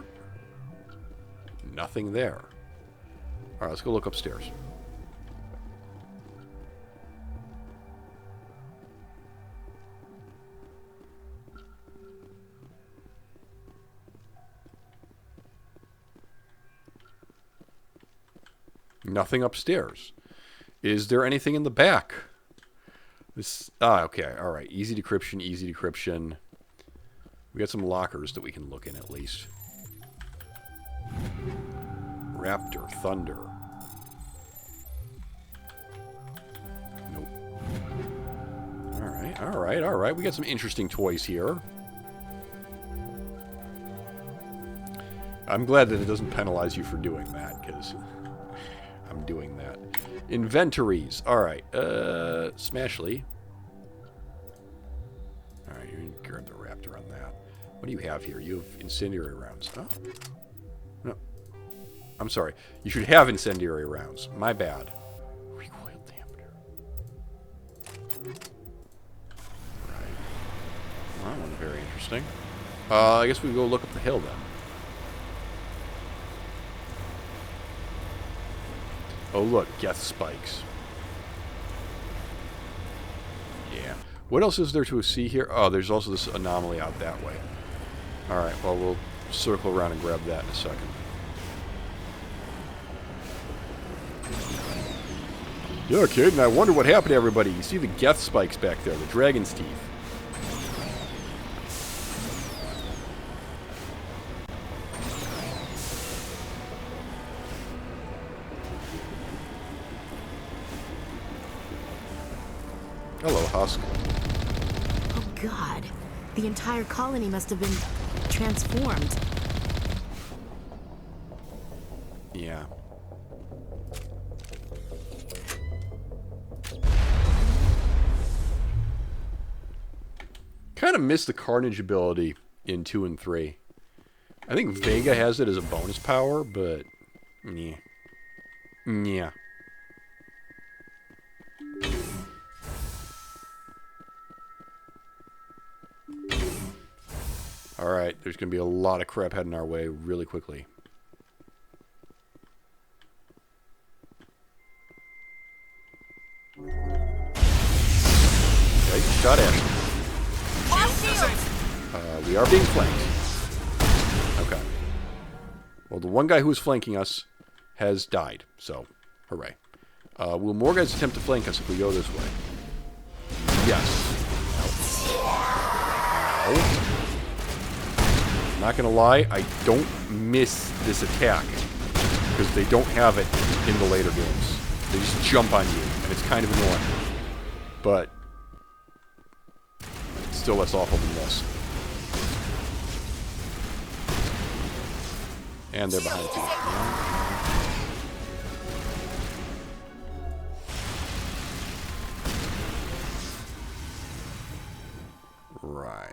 Nothing there. Alright, let's go look upstairs. Nothing upstairs. Is there anything in the back? This. Okay. All right. Easy decryption. Easy decryption. We got some lockers that we can look in at least. Raptor. Thunder. Nope. All right. All right. All right. We got some interesting toys here. I'm glad that it doesn't penalize you for doing that, because I'm doing that. Inventories. Alright. Smashly. Alright, you can grab the Raptor on that. What do you have here? You have incendiary rounds. Oh. No. I'm sorry. You should have incendiary rounds. My bad. Recoil dampener. Right. Well, that one's very interesting. I guess we can go look up the hill then. Oh, look, Geth spikes. Yeah. What else is there to see here? Oh, there's also this anomaly out that way. Alright, well, we'll circle around and grab that in a second. Yeah, kid, and I wonder what happened to everybody. You see the Geth spikes back there, the dragon's teeth. Hello, Husk. Oh, God. The entire colony must have been transformed. Yeah. Kind of missed the Carnage ability in 2 and 3. I think Vega has it as a bonus power, but... yeah. Yeah. Alright, there's going to be a lot of crap heading our way really quickly. Okay, shot at. We are being flanked. Okay. Well, the one guy who was flanking us has died, so hooray. Will more guys attempt to flank us if we go this way? Yes. No. Not gonna lie, I don't miss this attack because they don't have it in the later games. They just jump on you, and it's kind of annoying. But it's still less awful than this. And they're behind too. Right.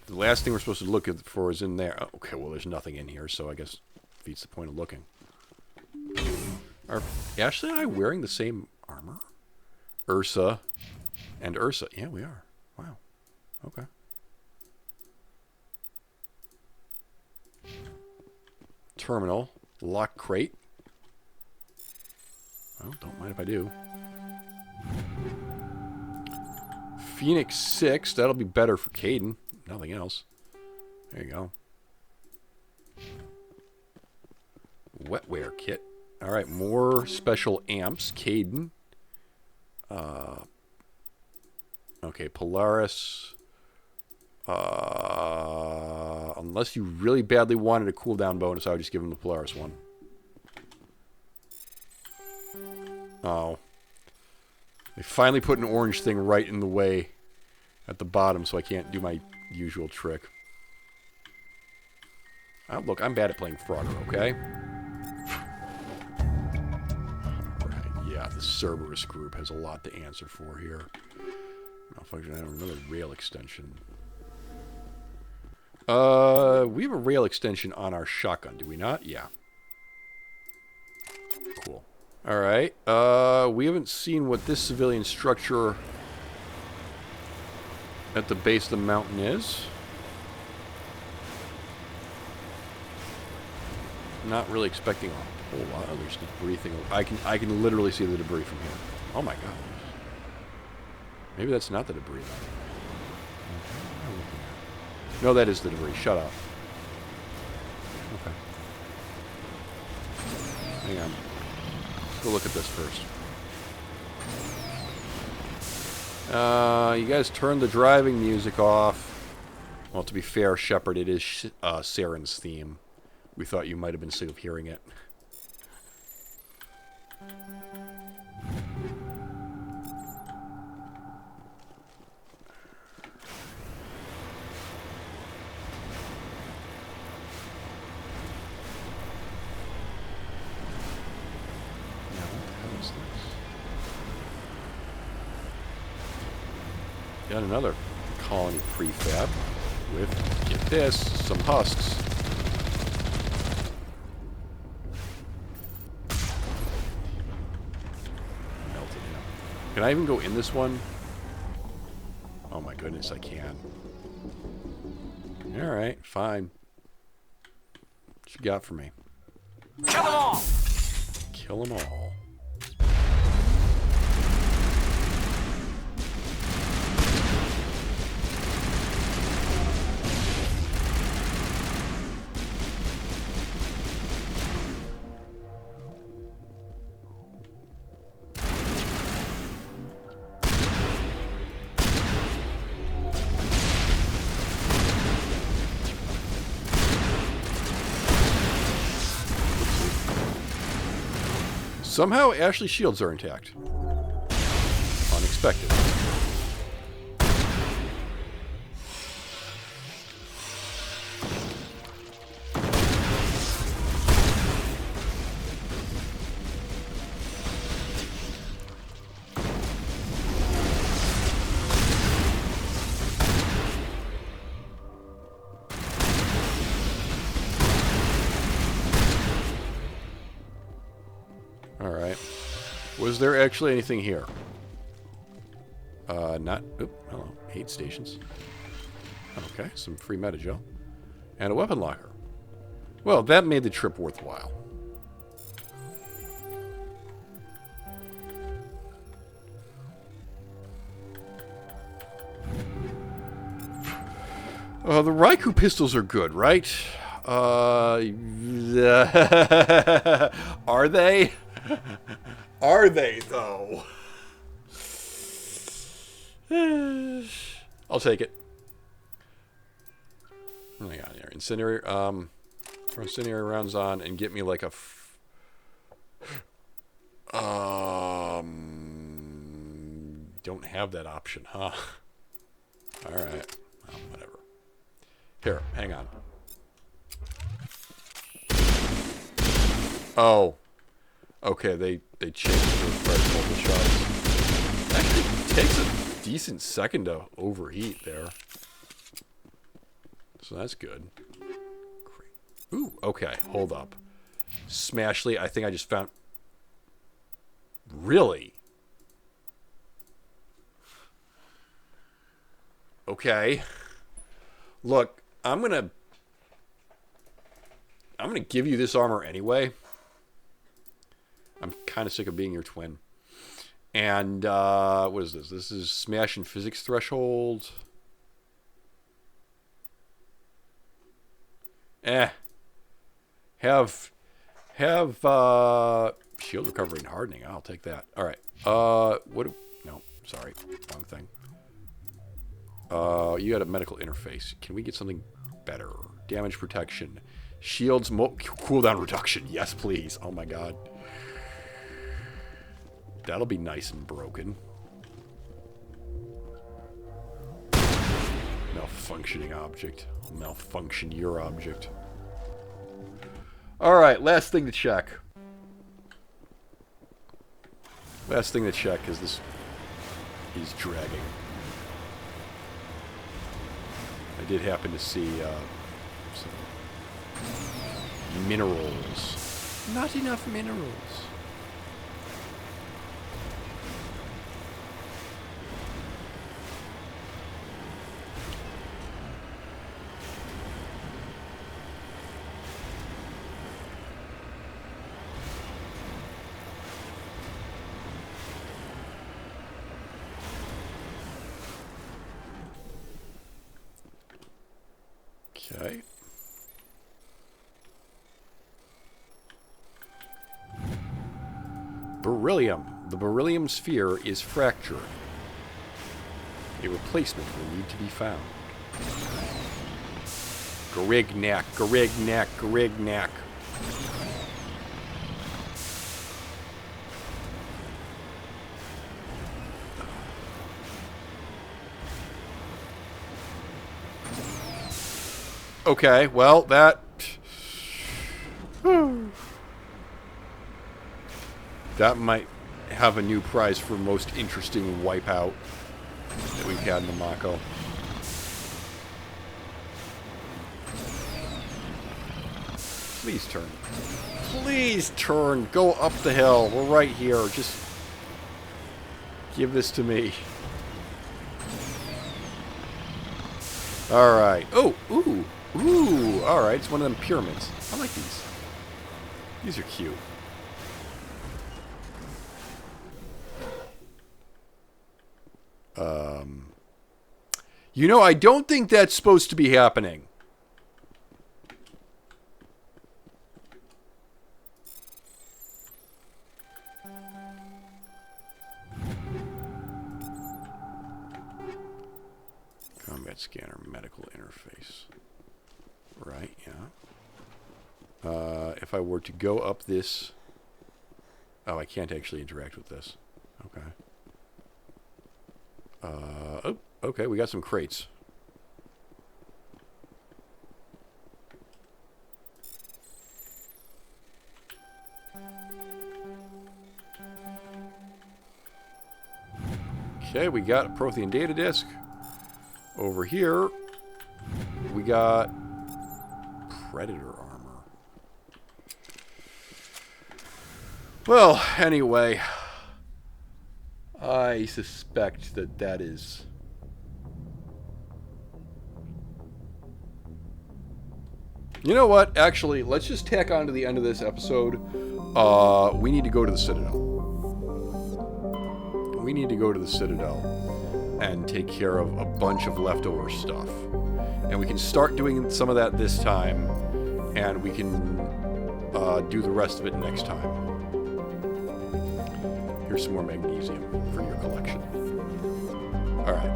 The last thing we're supposed to look for is in there. Oh, okay, well, there's nothing in here, so I guess defeats the point of looking. Are Ashley and I wearing the same armor? Ursa and Ursa. Yeah, we are. Wow. Okay. Terminal. Lock crate. Well, don't mind if I do. Phoenix 6. That'll be better for Caden. Nothing else. There you go. Wetware kit. Alright, more special amps. Caden. Okay, Polaris. Unless you really badly wanted a cooldown bonus, I would just give him the Polaris one. Oh. They finally put an orange thing right in the way at the bottom, so I can't do my usual trick. Oh, look, I'm bad at playing Frogger, okay? Alright, yeah, the Cerberus group has a lot to answer for here. Malfunction, I have another rail extension. We have a rail extension on our shotgun, do we not? Yeah. Cool. Alright, we haven't seen what this civilian structure at the base of the mountain is. Not really expecting a whole lot. Oh, there's debris thing. I can literally see the debris from here. Oh my god. Maybe that's not the debris though. No, that is the debris. Shut up. Okay. Hang on. Let's go look at this first. You guys turned the driving music off. Well, to be fair, Shepard, it is Saren's theme. We thought you might have been sick of hearing it. Got another colony prefab with, get this, some husks. Melted down. Can I even go in this one? Oh my goodness, I can. Alright, fine. What you got for me? Kill them all! Kill them all. Somehow, Ashley's shields are intact. Unexpected. Alright. Was there actually anything here? Not... Oop, hello. Aid stations. Okay, some free metagel. And a weapon locker. Well, that made the trip worthwhile. The Raikou pistols are good, right? Are they? Are they, though? I'll take it. What do I got here? Incendiary, throw incendiary rounds on and get me like a... don't have that option, huh? Alright. Well, whatever. Here, hang on. Oh. Okay, they changed the price of the shots. Actually, takes a decent second to overheat there. So that's good. Ooh, okay, hold up. Smashly, I think I just found... Really? Okay. Look, I'm gonna give you this armor anyway. I'm kind of sick of being your twin. And, what is this? This is Smash and Physics Threshold. Have shield recovery and hardening. I'll take that. All right. No, sorry. Wrong thing. You got a medical interface. Can we get something better? Damage protection. Shields, cooldown reduction. Yes, please. Oh my god. That'll be nice and broken. Malfunctioning object. Malfunction your object. Alright, last thing to check. Last thing to check is this is dragging. I did happen to see some minerals. Not enough minerals. Okay. Beryllium. The beryllium sphere is fractured. A replacement will need to be found. Garignac, Garignac, Garignac. Okay, well, that... that might have a new prize for most interesting wipeout that we've had in the Mako. Please turn. Please turn. Go up the hill. We're right here. Just give this to me. Alright. Oh, ooh. Ooh, alright. It's one of them pyramids. I like these. These are cute. You know, I don't think that's supposed to be happening. Combat scanner, medical interface. Right, yeah. If I were to go up this... Oh, I can't actually interact with this. Okay. Oh, okay, we got some crates. Okay, we got a Prothean data disk. Over here, we got Predator armor. Well, anyway, I suspect that that is... You know what? Actually, let's just tack on to the end of this episode. We need to go to the Citadel. We need to go to the Citadel. and take care of a bunch of leftover stuff. And we can start doing some of that this time, and we can do the rest of it next time. Here's some more magnesium for your collection. Alright.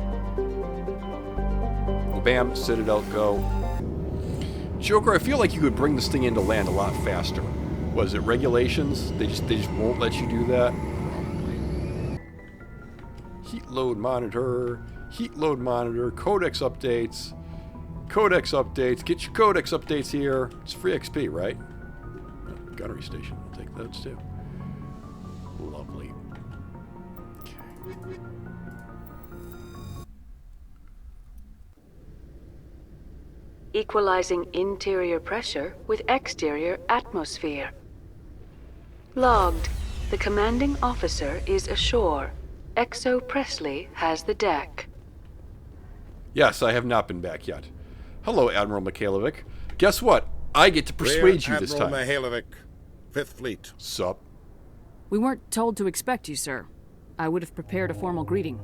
Bam, Citadel, go. Joker, I feel like you could bring this thing into land a lot faster. Was it regulations? They just won't let you do that? Heat load monitor, codex updates, get your codex updates here. It's free XP, right? Gunnery station, I'll take those too. Lovely. Okay. Equalizing interior pressure with exterior atmosphere. Logged. The commanding officer is ashore. Exo Presley has the deck. Yes, I have not been back yet. Hello, Admiral Mikhailovic. Guess what? I get to persuade you this time. Admiral Mikhailovic, 5th Fleet. Sup? We weren't told to expect you, sir. I would have prepared a formal greeting.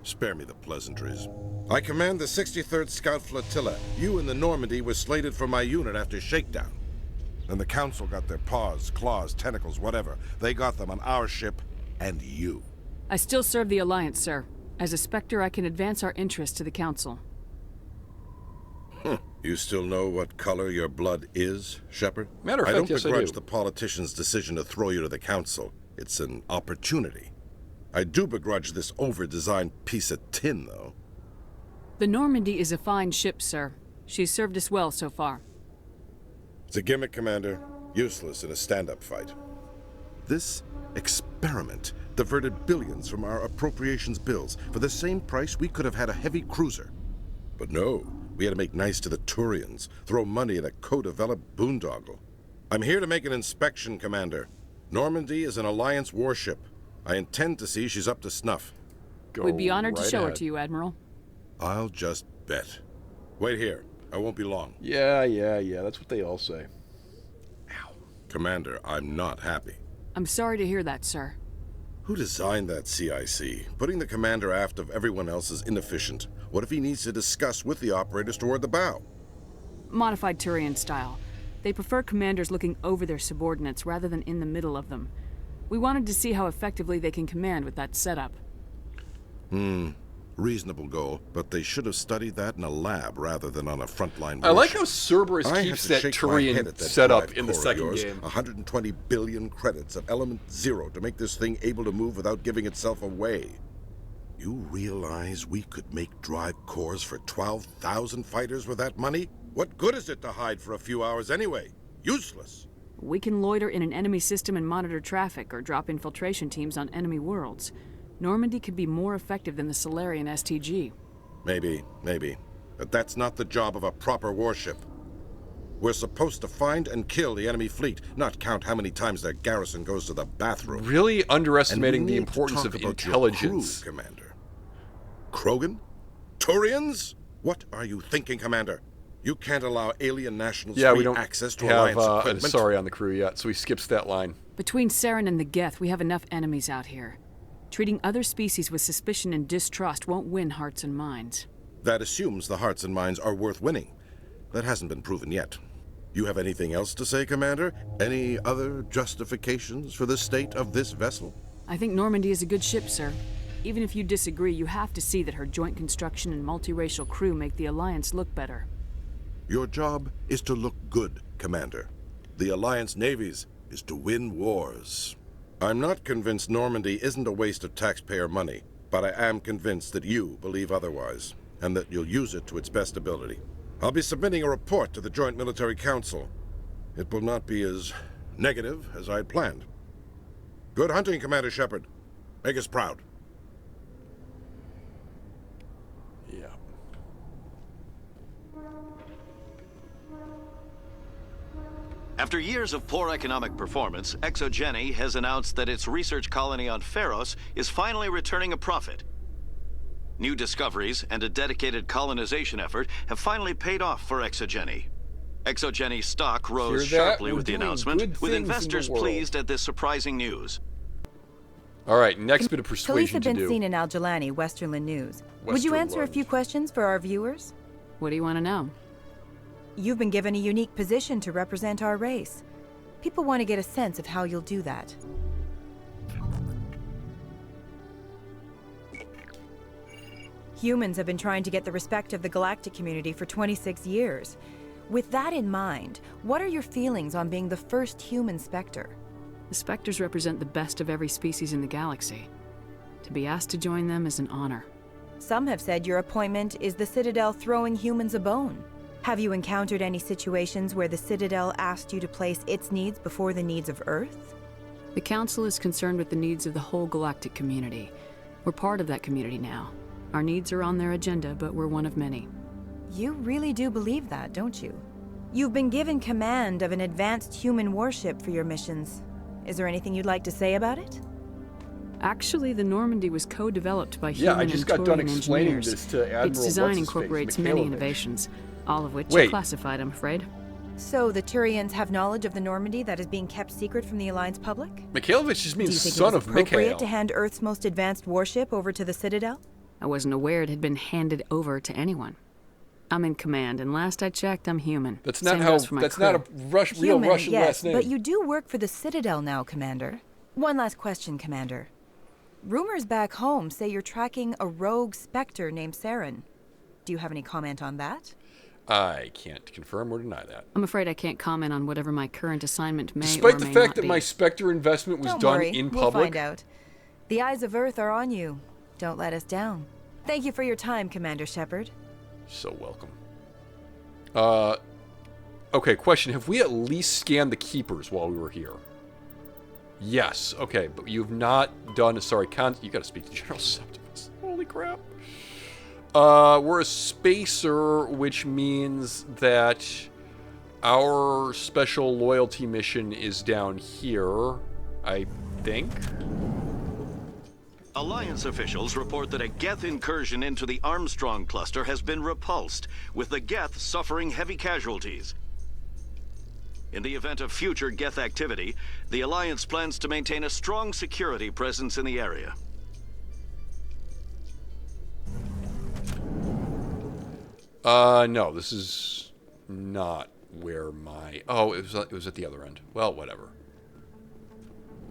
Spare me the pleasantries. I command the 63rd Scout Flotilla. You and the Normandy were slated for my unit after shakedown. Then the Council got their paws, claws, tentacles, whatever. They got them on our ship, and you. I still serve the Alliance, sir. As a Spectre, I can advance our interests to the Council. You still know what color your blood is, Shepard? Matter of fact, I don't yes, I begrudge do. the politician's decision to throw you to the Council. It's an opportunity. I do begrudge this over-designed piece of tin, though. The Normandy is a fine ship, sir. She's served us well so far. It's a gimmick, Commander. Useless in a stand-up fight. This experiment diverted billions from our appropriations bills. For the same price, we could have had a heavy cruiser. But no, we had to make nice to the Turians, throw money at a co-developed boondoggle. I'm here to make an inspection, Commander. Normandy is an Alliance warship. I intend to see she's up to snuff. We'd be honored to show it to you, Admiral. I'll just bet. Wait here. I won't be long. Yeah, that's what they all say. Ow. Commander, I'm not happy. I'm sorry to hear that, sir. Who designed that CIC? Putting the commander aft of everyone else is inefficient. What if he needs to discuss with the operators toward the bow? Modified Turian style. They prefer commanders looking over their subordinates rather than in the middle of them. We wanted to see how effectively they can command with that setup. Reasonable goal, but they should have studied that in a lab rather than on a frontline warship. I like how Cerberus keeps that Turian setup in the second game. 120 billion credits of Element 0 to make this thing able to move without giving itself away. You realize we could make drive cores for 12,000 fighters with that money? What good is it to hide for a few hours anyway? Useless. We can loiter in an enemy system and monitor traffic or drop infiltration teams on enemy worlds. Normandy could be more effective than the Solarian STG. Maybe. But that's not the job of a proper warship. We're supposed to find and kill the enemy fleet, not count how many times their garrison goes to the bathroom. Really underestimating the importance of intelligence. Crew, Commander. Krogan? Turians? What are you thinking, Commander? You can't allow alien nationals free access to Alliance equipment. Sorry on the crew yet, so he skips that line. Between Saren and the Geth, we have enough enemies out here. Treating other species with suspicion and distrust won't win hearts and minds. That assumes the hearts and minds are worth winning. That hasn't been proven yet. You have anything else to say, Commander? Any other justifications for the state of this vessel? I think Normandy is a good ship, sir. Even if you disagree, you have to see that her joint construction and multiracial crew make the Alliance look better. Your job is to look good, Commander. The Alliance navies is to win wars. I'm not convinced Normandy isn't a waste of taxpayer money, but I am convinced that you believe otherwise, and that you'll use it to its best ability. I'll be submitting a report to the Joint Military Council. It will not be as negative as I had planned. Good hunting, Commander Shepard. Make us proud. Yeah. After years of poor economic performance, ExoGeni has announced that its research colony on Pharos is finally returning a profit. New discoveries and a dedicated colonization effort have finally paid off for ExoGeni. ExoGeni's stock rose sharply with the announcement, with investors pleased at this surprising news. All right, next bit of persuasion Police have to been do. seen in Al-Jalani, Westerland News. Would you answer a few questions for our viewers? What do you want to know? You've been given a unique position to represent our race. People want to get a sense of how you'll do that. Humans have been trying to get the respect of the galactic community for 26 years. With that in mind, what are your feelings on being the first human Spectre? The Spectres represent the best of every species in the galaxy. To be asked to join them is an honor. Some have said your appointment is the Citadel throwing humans a bone. Have you encountered any situations where the Citadel asked you to place its needs before the needs of Earth? The Council is concerned with the needs of the whole galactic community. We're part of that community now. Our needs are on their agenda, but we're one of many. You really do believe that, don't you? You've been given command of an advanced human warship for your missions. Is there anything you'd like to say about it? Actually, the Normandy was co-developed by human I just got done and explaining engineers. this to Admiral Its design What's-His-Face, incorporates many Mikhailovich. innovations, all of which Wait. are classified, I'm afraid. So the Turians have knowledge of the Normandy that is being kept secret from the Alliance public? Mikhailovich just Do you means think son it was of appropriate Mikhail. to hand Earth's most advanced warship over to the Citadel? I wasn't aware it had been handed over to anyone. I'm in command, and last I checked, I'm human. That's not Same how. goes for my That's crew. not a real Human, Russian yes, last name. but you do work for the Citadel now, Commander. One last question, Commander. Rumors back home say you're tracking a rogue Spectre named Saren. Do you have any comment on that? I can't confirm or deny that. I'm afraid I can't comment on whatever my current assignment may Despite or the may fact not that be. my Spectre investment was Don't done worry, in we'll public. find out. The eyes of Earth are on you. Don't let us down. Thank you for your time, Commander Shepard. So welcome. Okay, question. Have we at least scanned the keepers while we were here? Yes. Okay, but you've not done... Sorry, you gotta speak to General Septimus. Holy crap. We're a spacer, which means that our special loyalty mission is down here, I think. Alliance officials report that a Geth incursion into the Armstrong cluster has been repulsed, with the Geth suffering heavy casualties. In the event of future Geth activity, the Alliance plans to maintain a strong security presence in the area. No, this is not where my... Oh, it was at the other end. Well, whatever.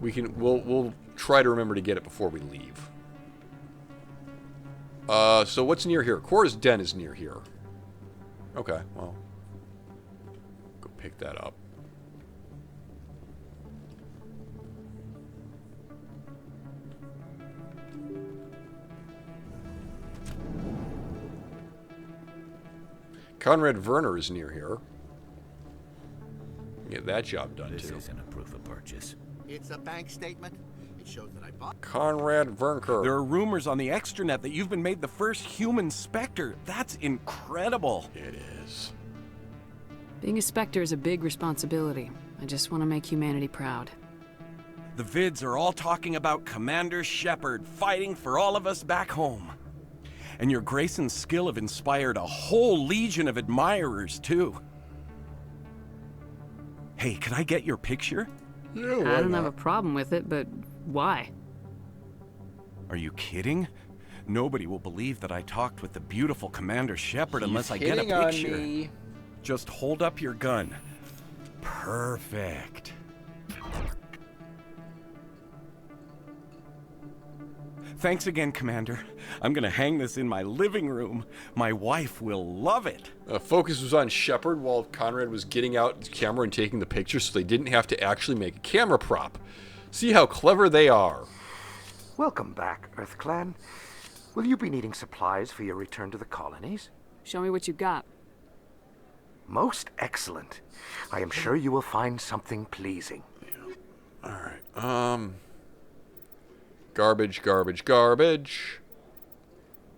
We'll try to remember to get it before we leave. So what's near here? Cora's Den is near here. Okay, well. Go pick that up. Conrad Werner is near here. Get that job done, too. This isn't a proof of purchase. It's a bank statement. It shows that I bought. Conrad Werner. There are rumors on the extranet that you've been made the first human Spectre. That's incredible. It is. Being a Spectre is a big responsibility. I just want to make humanity proud. The vids are all talking about Commander Shepard fighting for all of us back home. And your grace and skill have inspired a whole legion of admirers, too. Hey, can I get your picture? Yeah, I don't have a problem with it, but why? Are you kidding? Nobody will believe that I talked with the beautiful Commander Shepard unless I get a hitting on picture. me. Just hold up your gun. Perfect. Thanks again, Commander. I'm gonna hang this in my living room. My wife will love it. Focus was on Shepard while Conrad was getting out his camera and taking the picture, so they didn't have to actually make a camera prop. See how clever they are. Welcome back, EarthClan. Will you be needing supplies for your return to the colonies? Show me what you got. Most excellent. I am sure you will find something pleasing. Alright, Garbage, garbage, garbage.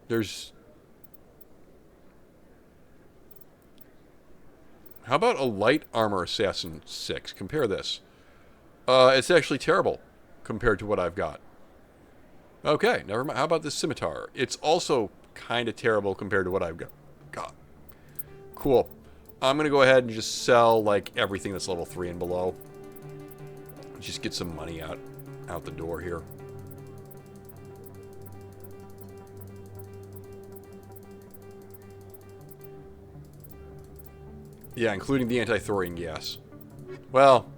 There's... How about a light armor assassin 6? Compare this. It's actually terrible compared to what I've got. Okay, never mind. How about this scimitar? It's also kind of terrible compared to what I've got. Cool. I'm going to go ahead and just sell, like, everything that's level 3 and below. Just get some money out the door here. Yeah, including the anti-thorium gas. Well,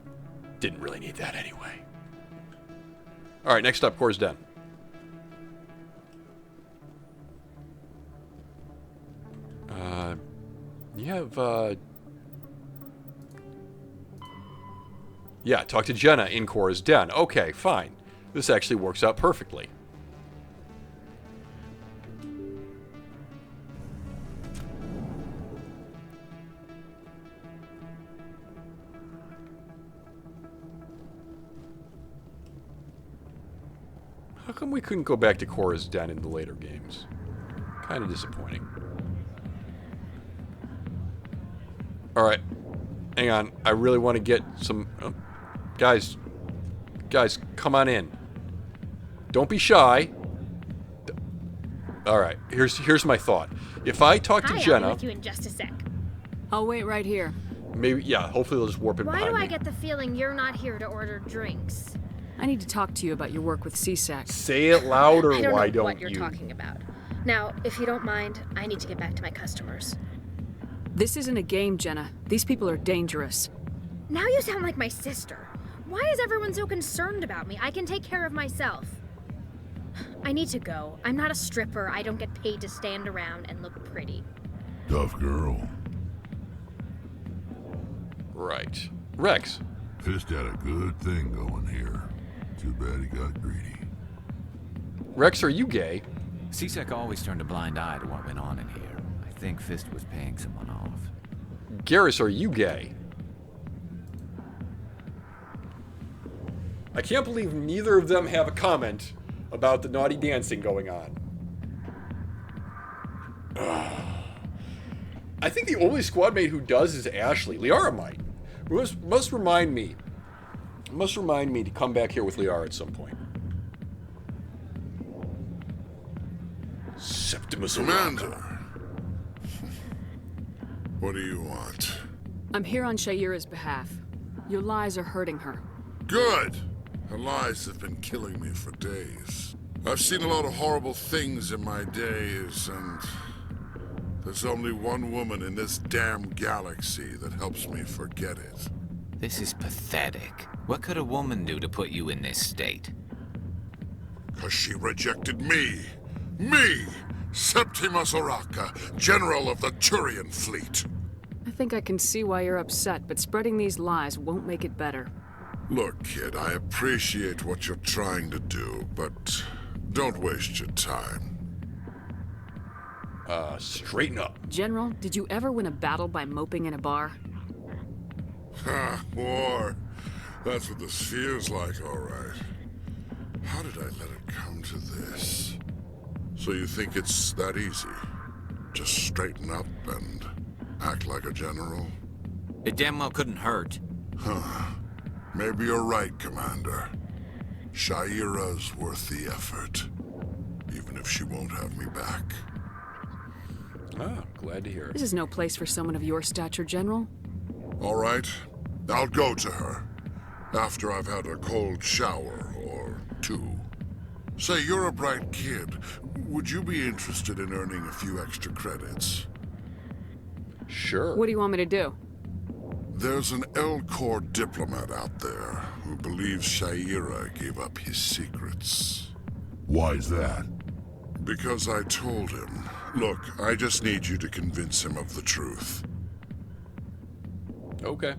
didn't really need that anyway. Alright, next up, Core's Den. You have, yeah, talk to Jenna in Core's Den. Okay, fine. This actually works out perfectly. How come we couldn't go back to Cora's Den in the later games? Kind of disappointing. Alright. Hang on. I really want to get some... guys, come on in. Don't be shy. Alright, here's my thought. If I talk to Jenna... I'll be with you in just a sec. I'll wait right here. Maybe, yeah, hopefully they'll just warp in Why behind do me. I get the feeling you're not here to order drinks? I need to talk to you about your work with CSAC. Say it louder, I don't why know don't what you're you? talking about. Now, if you don't mind, I need to get back to my customers. This isn't a game, Jenna. These people are dangerous. Now you sound like my sister. Why is everyone so concerned about me? I can take care of myself. I need to go. I'm not a stripper. I don't get paid to stand around and look pretty. Tough girl. Right. Rex. Fist had a good thing going here. Too bad he got greedy. Rex, are you gay? CSEC always turned a blind eye to what went on in here. I think Fist was paying someone off. Garrus, are you gay? I can't believe neither of them have a comment about the naughty dancing going on. I think the only squad mate who does is Ashley. Liara might. Must remind me to come back here with Liara at some point. Septimus Commander. What do you want? I'm here on Shaira's behalf. Your lies are hurting her. Good! Her lies have been killing me for days. I've seen a lot of horrible things in my days, and there's only one woman in this damn galaxy that helps me forget it. This is pathetic. What could a woman do to put you in this state? 'Cause she rejected me! Me! Septimus Oraka, General of the Turian Fleet! I think I can see why you're upset, but spreading these lies won't make it better. Look, kid, I appreciate what you're trying to do, but don't waste your time. Straighten up. General, did you ever win a battle by moping in a bar? Ha, war. That's what this feels like, all right. How did I let it come to this? So you think it's that easy? Just straighten up and act like a general? It damn well couldn't hurt. Huh. Maybe you're right, Commander. Shaira's worth the effort. Even if she won't have me back. Ah, glad to hear it. This is no place for someone of your stature, General. All right. I'll go to her. After I've had a cold shower or two. Say, you're a bright kid. Would you be interested in earning a few extra credits? Sure. What do you want me to do? There's an L-Corps diplomat out there who believes Shaira gave up his secrets. Why's that? Because I told him. Look, I just need you to convince him of the truth. Okay.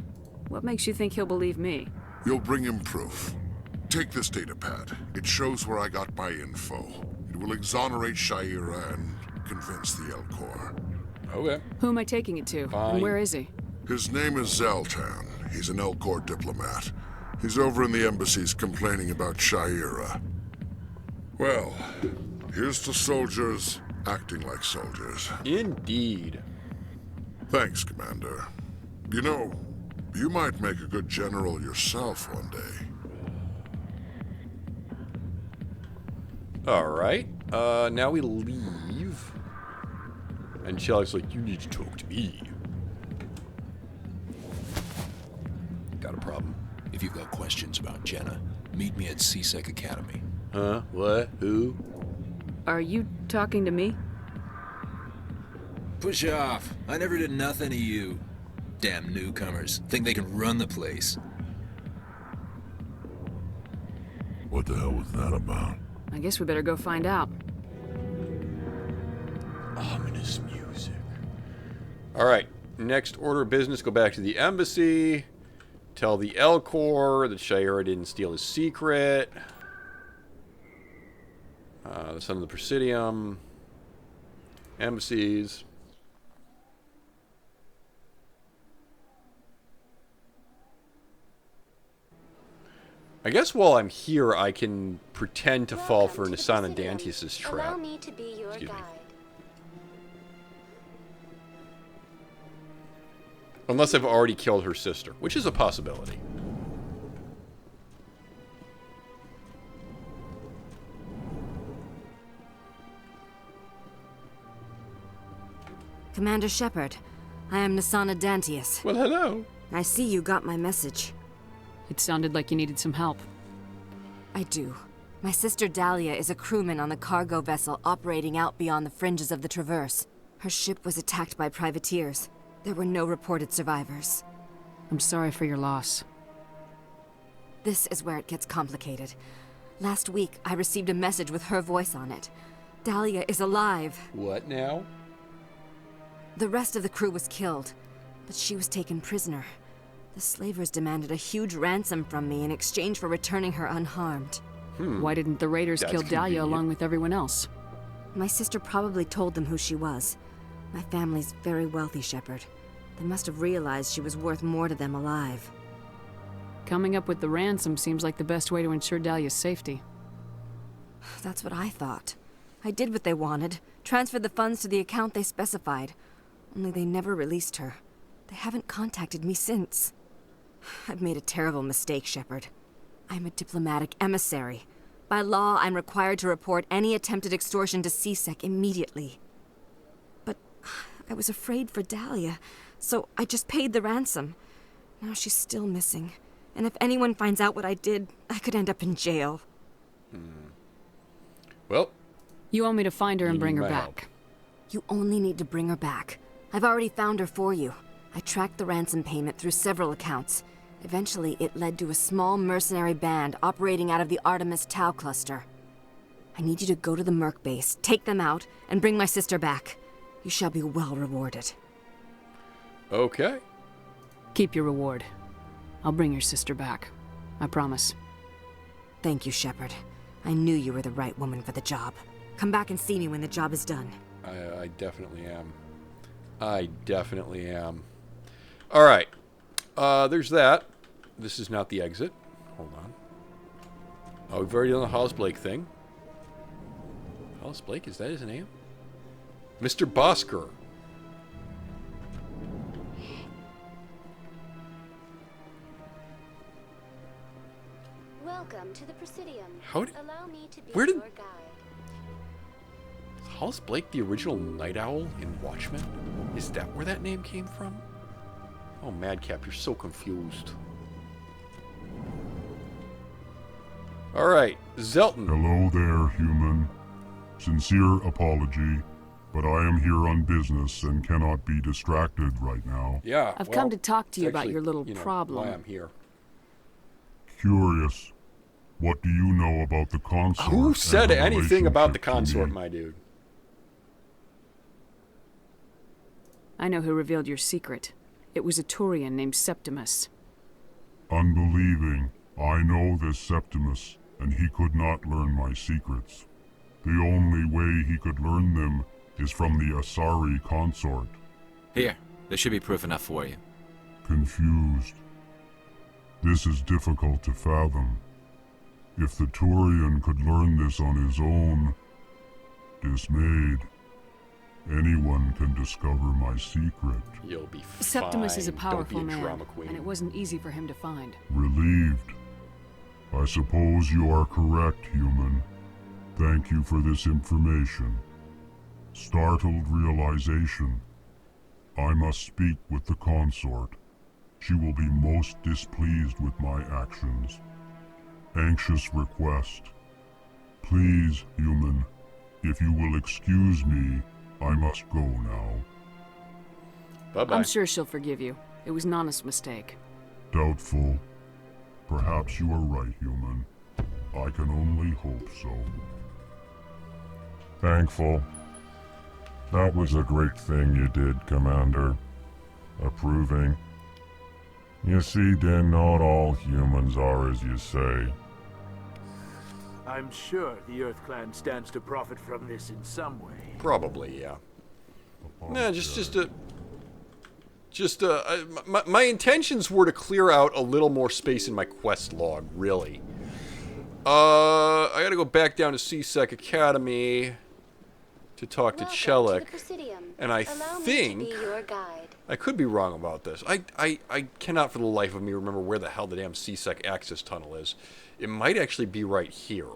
What makes you think he'll believe me? You'll bring him proof. Take this datapad. It shows where I got my info. It will exonerate Shaira and convince the L-Corps. Okay. Who am I taking it to? Fine. And where is he? His name is Zaltan. He's an L-Corps diplomat. He's over in the embassies complaining about Shaira. Well, here's to soldiers acting like soldiers. Indeed. Thanks, Commander. You know, you might make a good general yourself one day. Alright. Now we leave. And Shelly's like, you need to talk to me. Got a problem? If you've got questions about Jenna, meet me at CSEC Academy. Huh? What? Who? Are you talking to me? Push off. I never did nothing to you. Damn newcomers. Think they can run the place. What the hell was that about? I guess we better go find out. Ominous music. Alright, next order of business, go back to the embassy. Tell the L Corps that Shira didn't steal his secret. The Son of the Presidium. Embassies. I guess while I'm here, I can pretend to fall for Nisana Dantius' trap. Allow me to be your guide. Unless I've already killed her sister, which is a possibility. Commander Shepard, I am Nisana Dantius. Well, hello. I see you got my message. It sounded like you needed some help. I do. My sister Dahlia is a crewman on the cargo vessel operating out beyond the fringes of the Traverse. Her ship was attacked by privateers. There were no reported survivors. I'm sorry for your loss. This is where it gets complicated. Last week, I received a message with her voice on it. Dahlia is alive. What now? The rest of the crew was killed, but she was taken prisoner. The slavers demanded a huge ransom from me in exchange for returning her unharmed. Why didn't the raiders kill Dahlia along with everyone else? My sister probably told them who she was. My family's very wealthy, Shepard. They must have realized she was worth more to them alive. Coming up with the ransom seems like the best way to ensure Dahlia's safety. That's what I thought. I did what they wanted, transferred the funds to the account they specified. Only they never released her. They haven't contacted me since. I've made a terrible mistake, Shepard. I'm a diplomatic emissary. By law, I'm required to report any attempted extortion to CSEC immediately. But I was afraid for Dahlia, so I just paid the ransom. Now she's still missing. And if anyone finds out what I did, I could end up in jail. Well, you want me to find her and bring her back? Help. You only need to bring her back. I've already found her for you. I tracked the ransom payment through several accounts. Eventually, it led to a small mercenary band operating out of the Artemis Tau cluster. I need you to go to the Merc base, take them out, and bring my sister back. You shall be well rewarded. Okay. Keep your reward. I'll bring your sister back. I promise. Thank you, Shepard. I knew you were the right woman for the job. Come back and see me when the job is done. I definitely am. I definitely am. All right. There's that. This is not the exit. Hold on. Oh, we've already done the Hollis Blake thing. Hollis Blake, is that his name? Mr. Bosker. Welcome to the Presidium. How did... Allow me to be Where did... your guide. Is Hollis Blake the original Night Owl in Watchmen? Is that where that name came from? Oh, Madcap, you're so confused. Alright, Zelton. Hello there, human. Sincere apology, but I am here on business and cannot be distracted right now. Yeah, I've come to talk to you about your little problem. Why I'm here. Curious. What do you know about the consort? Who said and the anything about the relationship to consort, me? my dude? I know who revealed your secret. It was a Turian named Septimus. Unbelieving. I know this Septimus, and he could not learn my secrets. The only way he could learn them is from the Asari consort. Here, there should be proof enough for you. Confused. This is difficult to fathom. If the Turian could learn this on his own, dismayed, anyone can discover my secret. You'll be fine. Septimus is a powerful Don't be a man, drama queen. and it wasn't easy for him to find. Relieved. I suppose you are correct, human. Thank you for this information. Startled realization. I must speak with the consort. She will be most displeased with my actions. Anxious request. Please, human, if you will excuse me, I must go now. Bye-bye. I'm sure she'll forgive you. It was Nana's mistake. Doubtful. Perhaps you are right, human. I can only hope so. Thankful. That was a great thing you did, Commander. Approving. You see, then, not all humans are as you say. I'm sure the Earth Clan stands to profit from this in some way. Probably, yeah. Nah, my intentions were to clear out a little more space in my quest log, really. I gotta go back down to CSEC Academy to talk to Chelik, and I think I could be wrong about this. I cannot for the life of me remember where the hell the damn CSEC access tunnel is. It might actually be right here.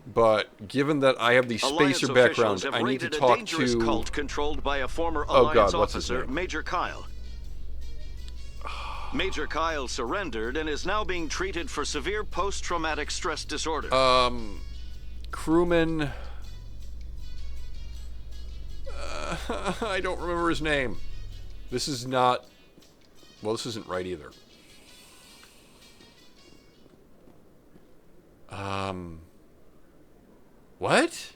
But given that I have the spacer background, I need to talk to cult controlled by a former oh Alliance God, what's his officer, name? Major Kyle. Major Kyle surrendered and is now being treated for severe post-traumatic stress disorder. Crewman. I don't remember his name. This is not. Well, this isn't right either. What?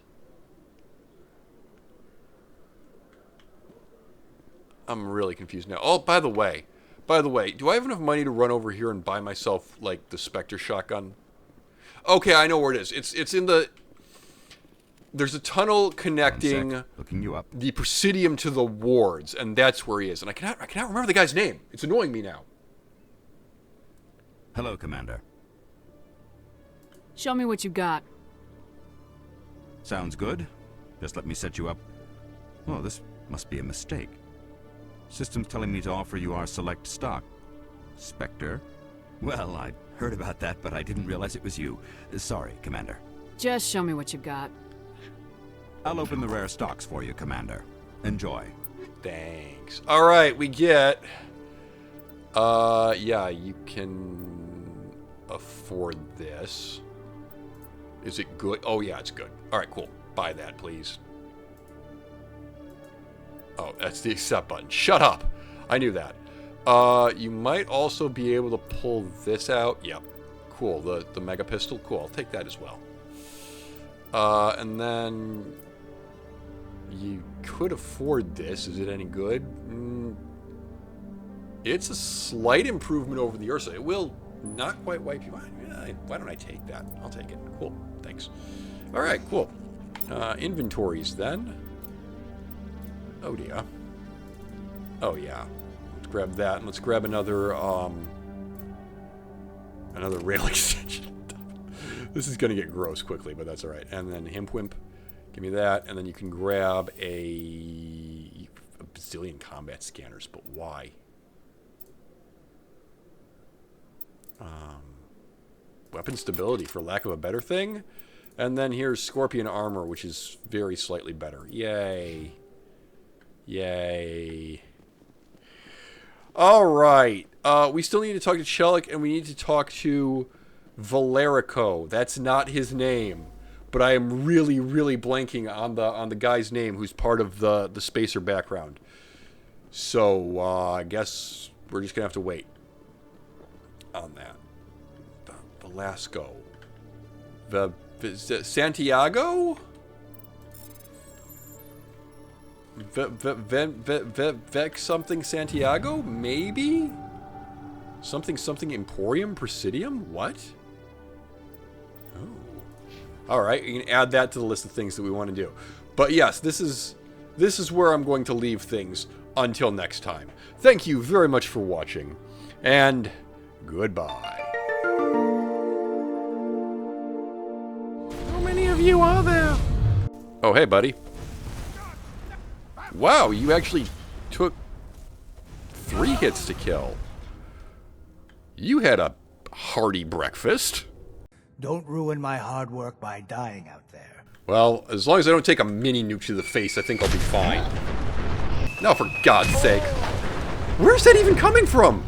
I'm really confused now. Oh, by the way, do I have enough money to run over here and buy myself, like, the Spectre shotgun? Okay, I know where it is. It's in the... There's a tunnel connecting looking you up. The Presidium to the wards, and that's where he is. And I cannot remember the guy's name. It's annoying me now. Hello, Commander. Show me what you got. Sounds good. Just let me set you up. Oh, this must be a mistake. System's telling me to offer you our select stock. Spectre? Well, I'd heard about that, but I didn't realize it was you. Sorry, Commander. Just show me what you got. I'll open the rare stocks for you, Commander. Enjoy. Thanks. Alright, we get... yeah, you can afford this. Is it good? Oh, yeah, it's good. Alright, cool. Buy that, please. Oh, that's the accept button. Shut up! I knew that. You might also be able to pull this out. Yep. Cool. The mega pistol. Cool. I'll take that as well. And then... You could afford this. Is it any good? It's a slight improvement over the Ursa. It will not quite wipe you out. Why don't I take that? I'll take it. Cool. Thanks. Alright, cool. Inventories then. Oh dear. Oh yeah. Let's grab that and let's grab another rail extension. This is gonna get gross quickly, but that's alright. And then Himpwimp. Give me that, and then you can grab a bazillion combat scanners, but why? Weapon stability, for lack of a better thing. And then here's Scorpion armor, which is very slightly better. Yay. Yay. Alright. We still need to talk to Chelik, and we need to talk to Valerico. That's not his name. But I am really, really blanking on the guy's name who's part of the spacer background. So, I guess we're just going to have to wait on that. Velasco. Santiago? Vec something Santiago? Maybe? Something Emporium Presidium? What? Oh. Alright, you can add that to the list of things that we want to do. But yes, this is where I'm going to leave things until next time. Thank you very much for watching, and goodbye. How many of you are there? Oh, hey, buddy. Wow, you actually took 3 hits to kill. You had a hearty breakfast. Don't ruin my hard work by dying out there. Well, as long as I don't take a mini nuke to the face, I think I'll be fine. No, for God's sake. Where's that even coming from?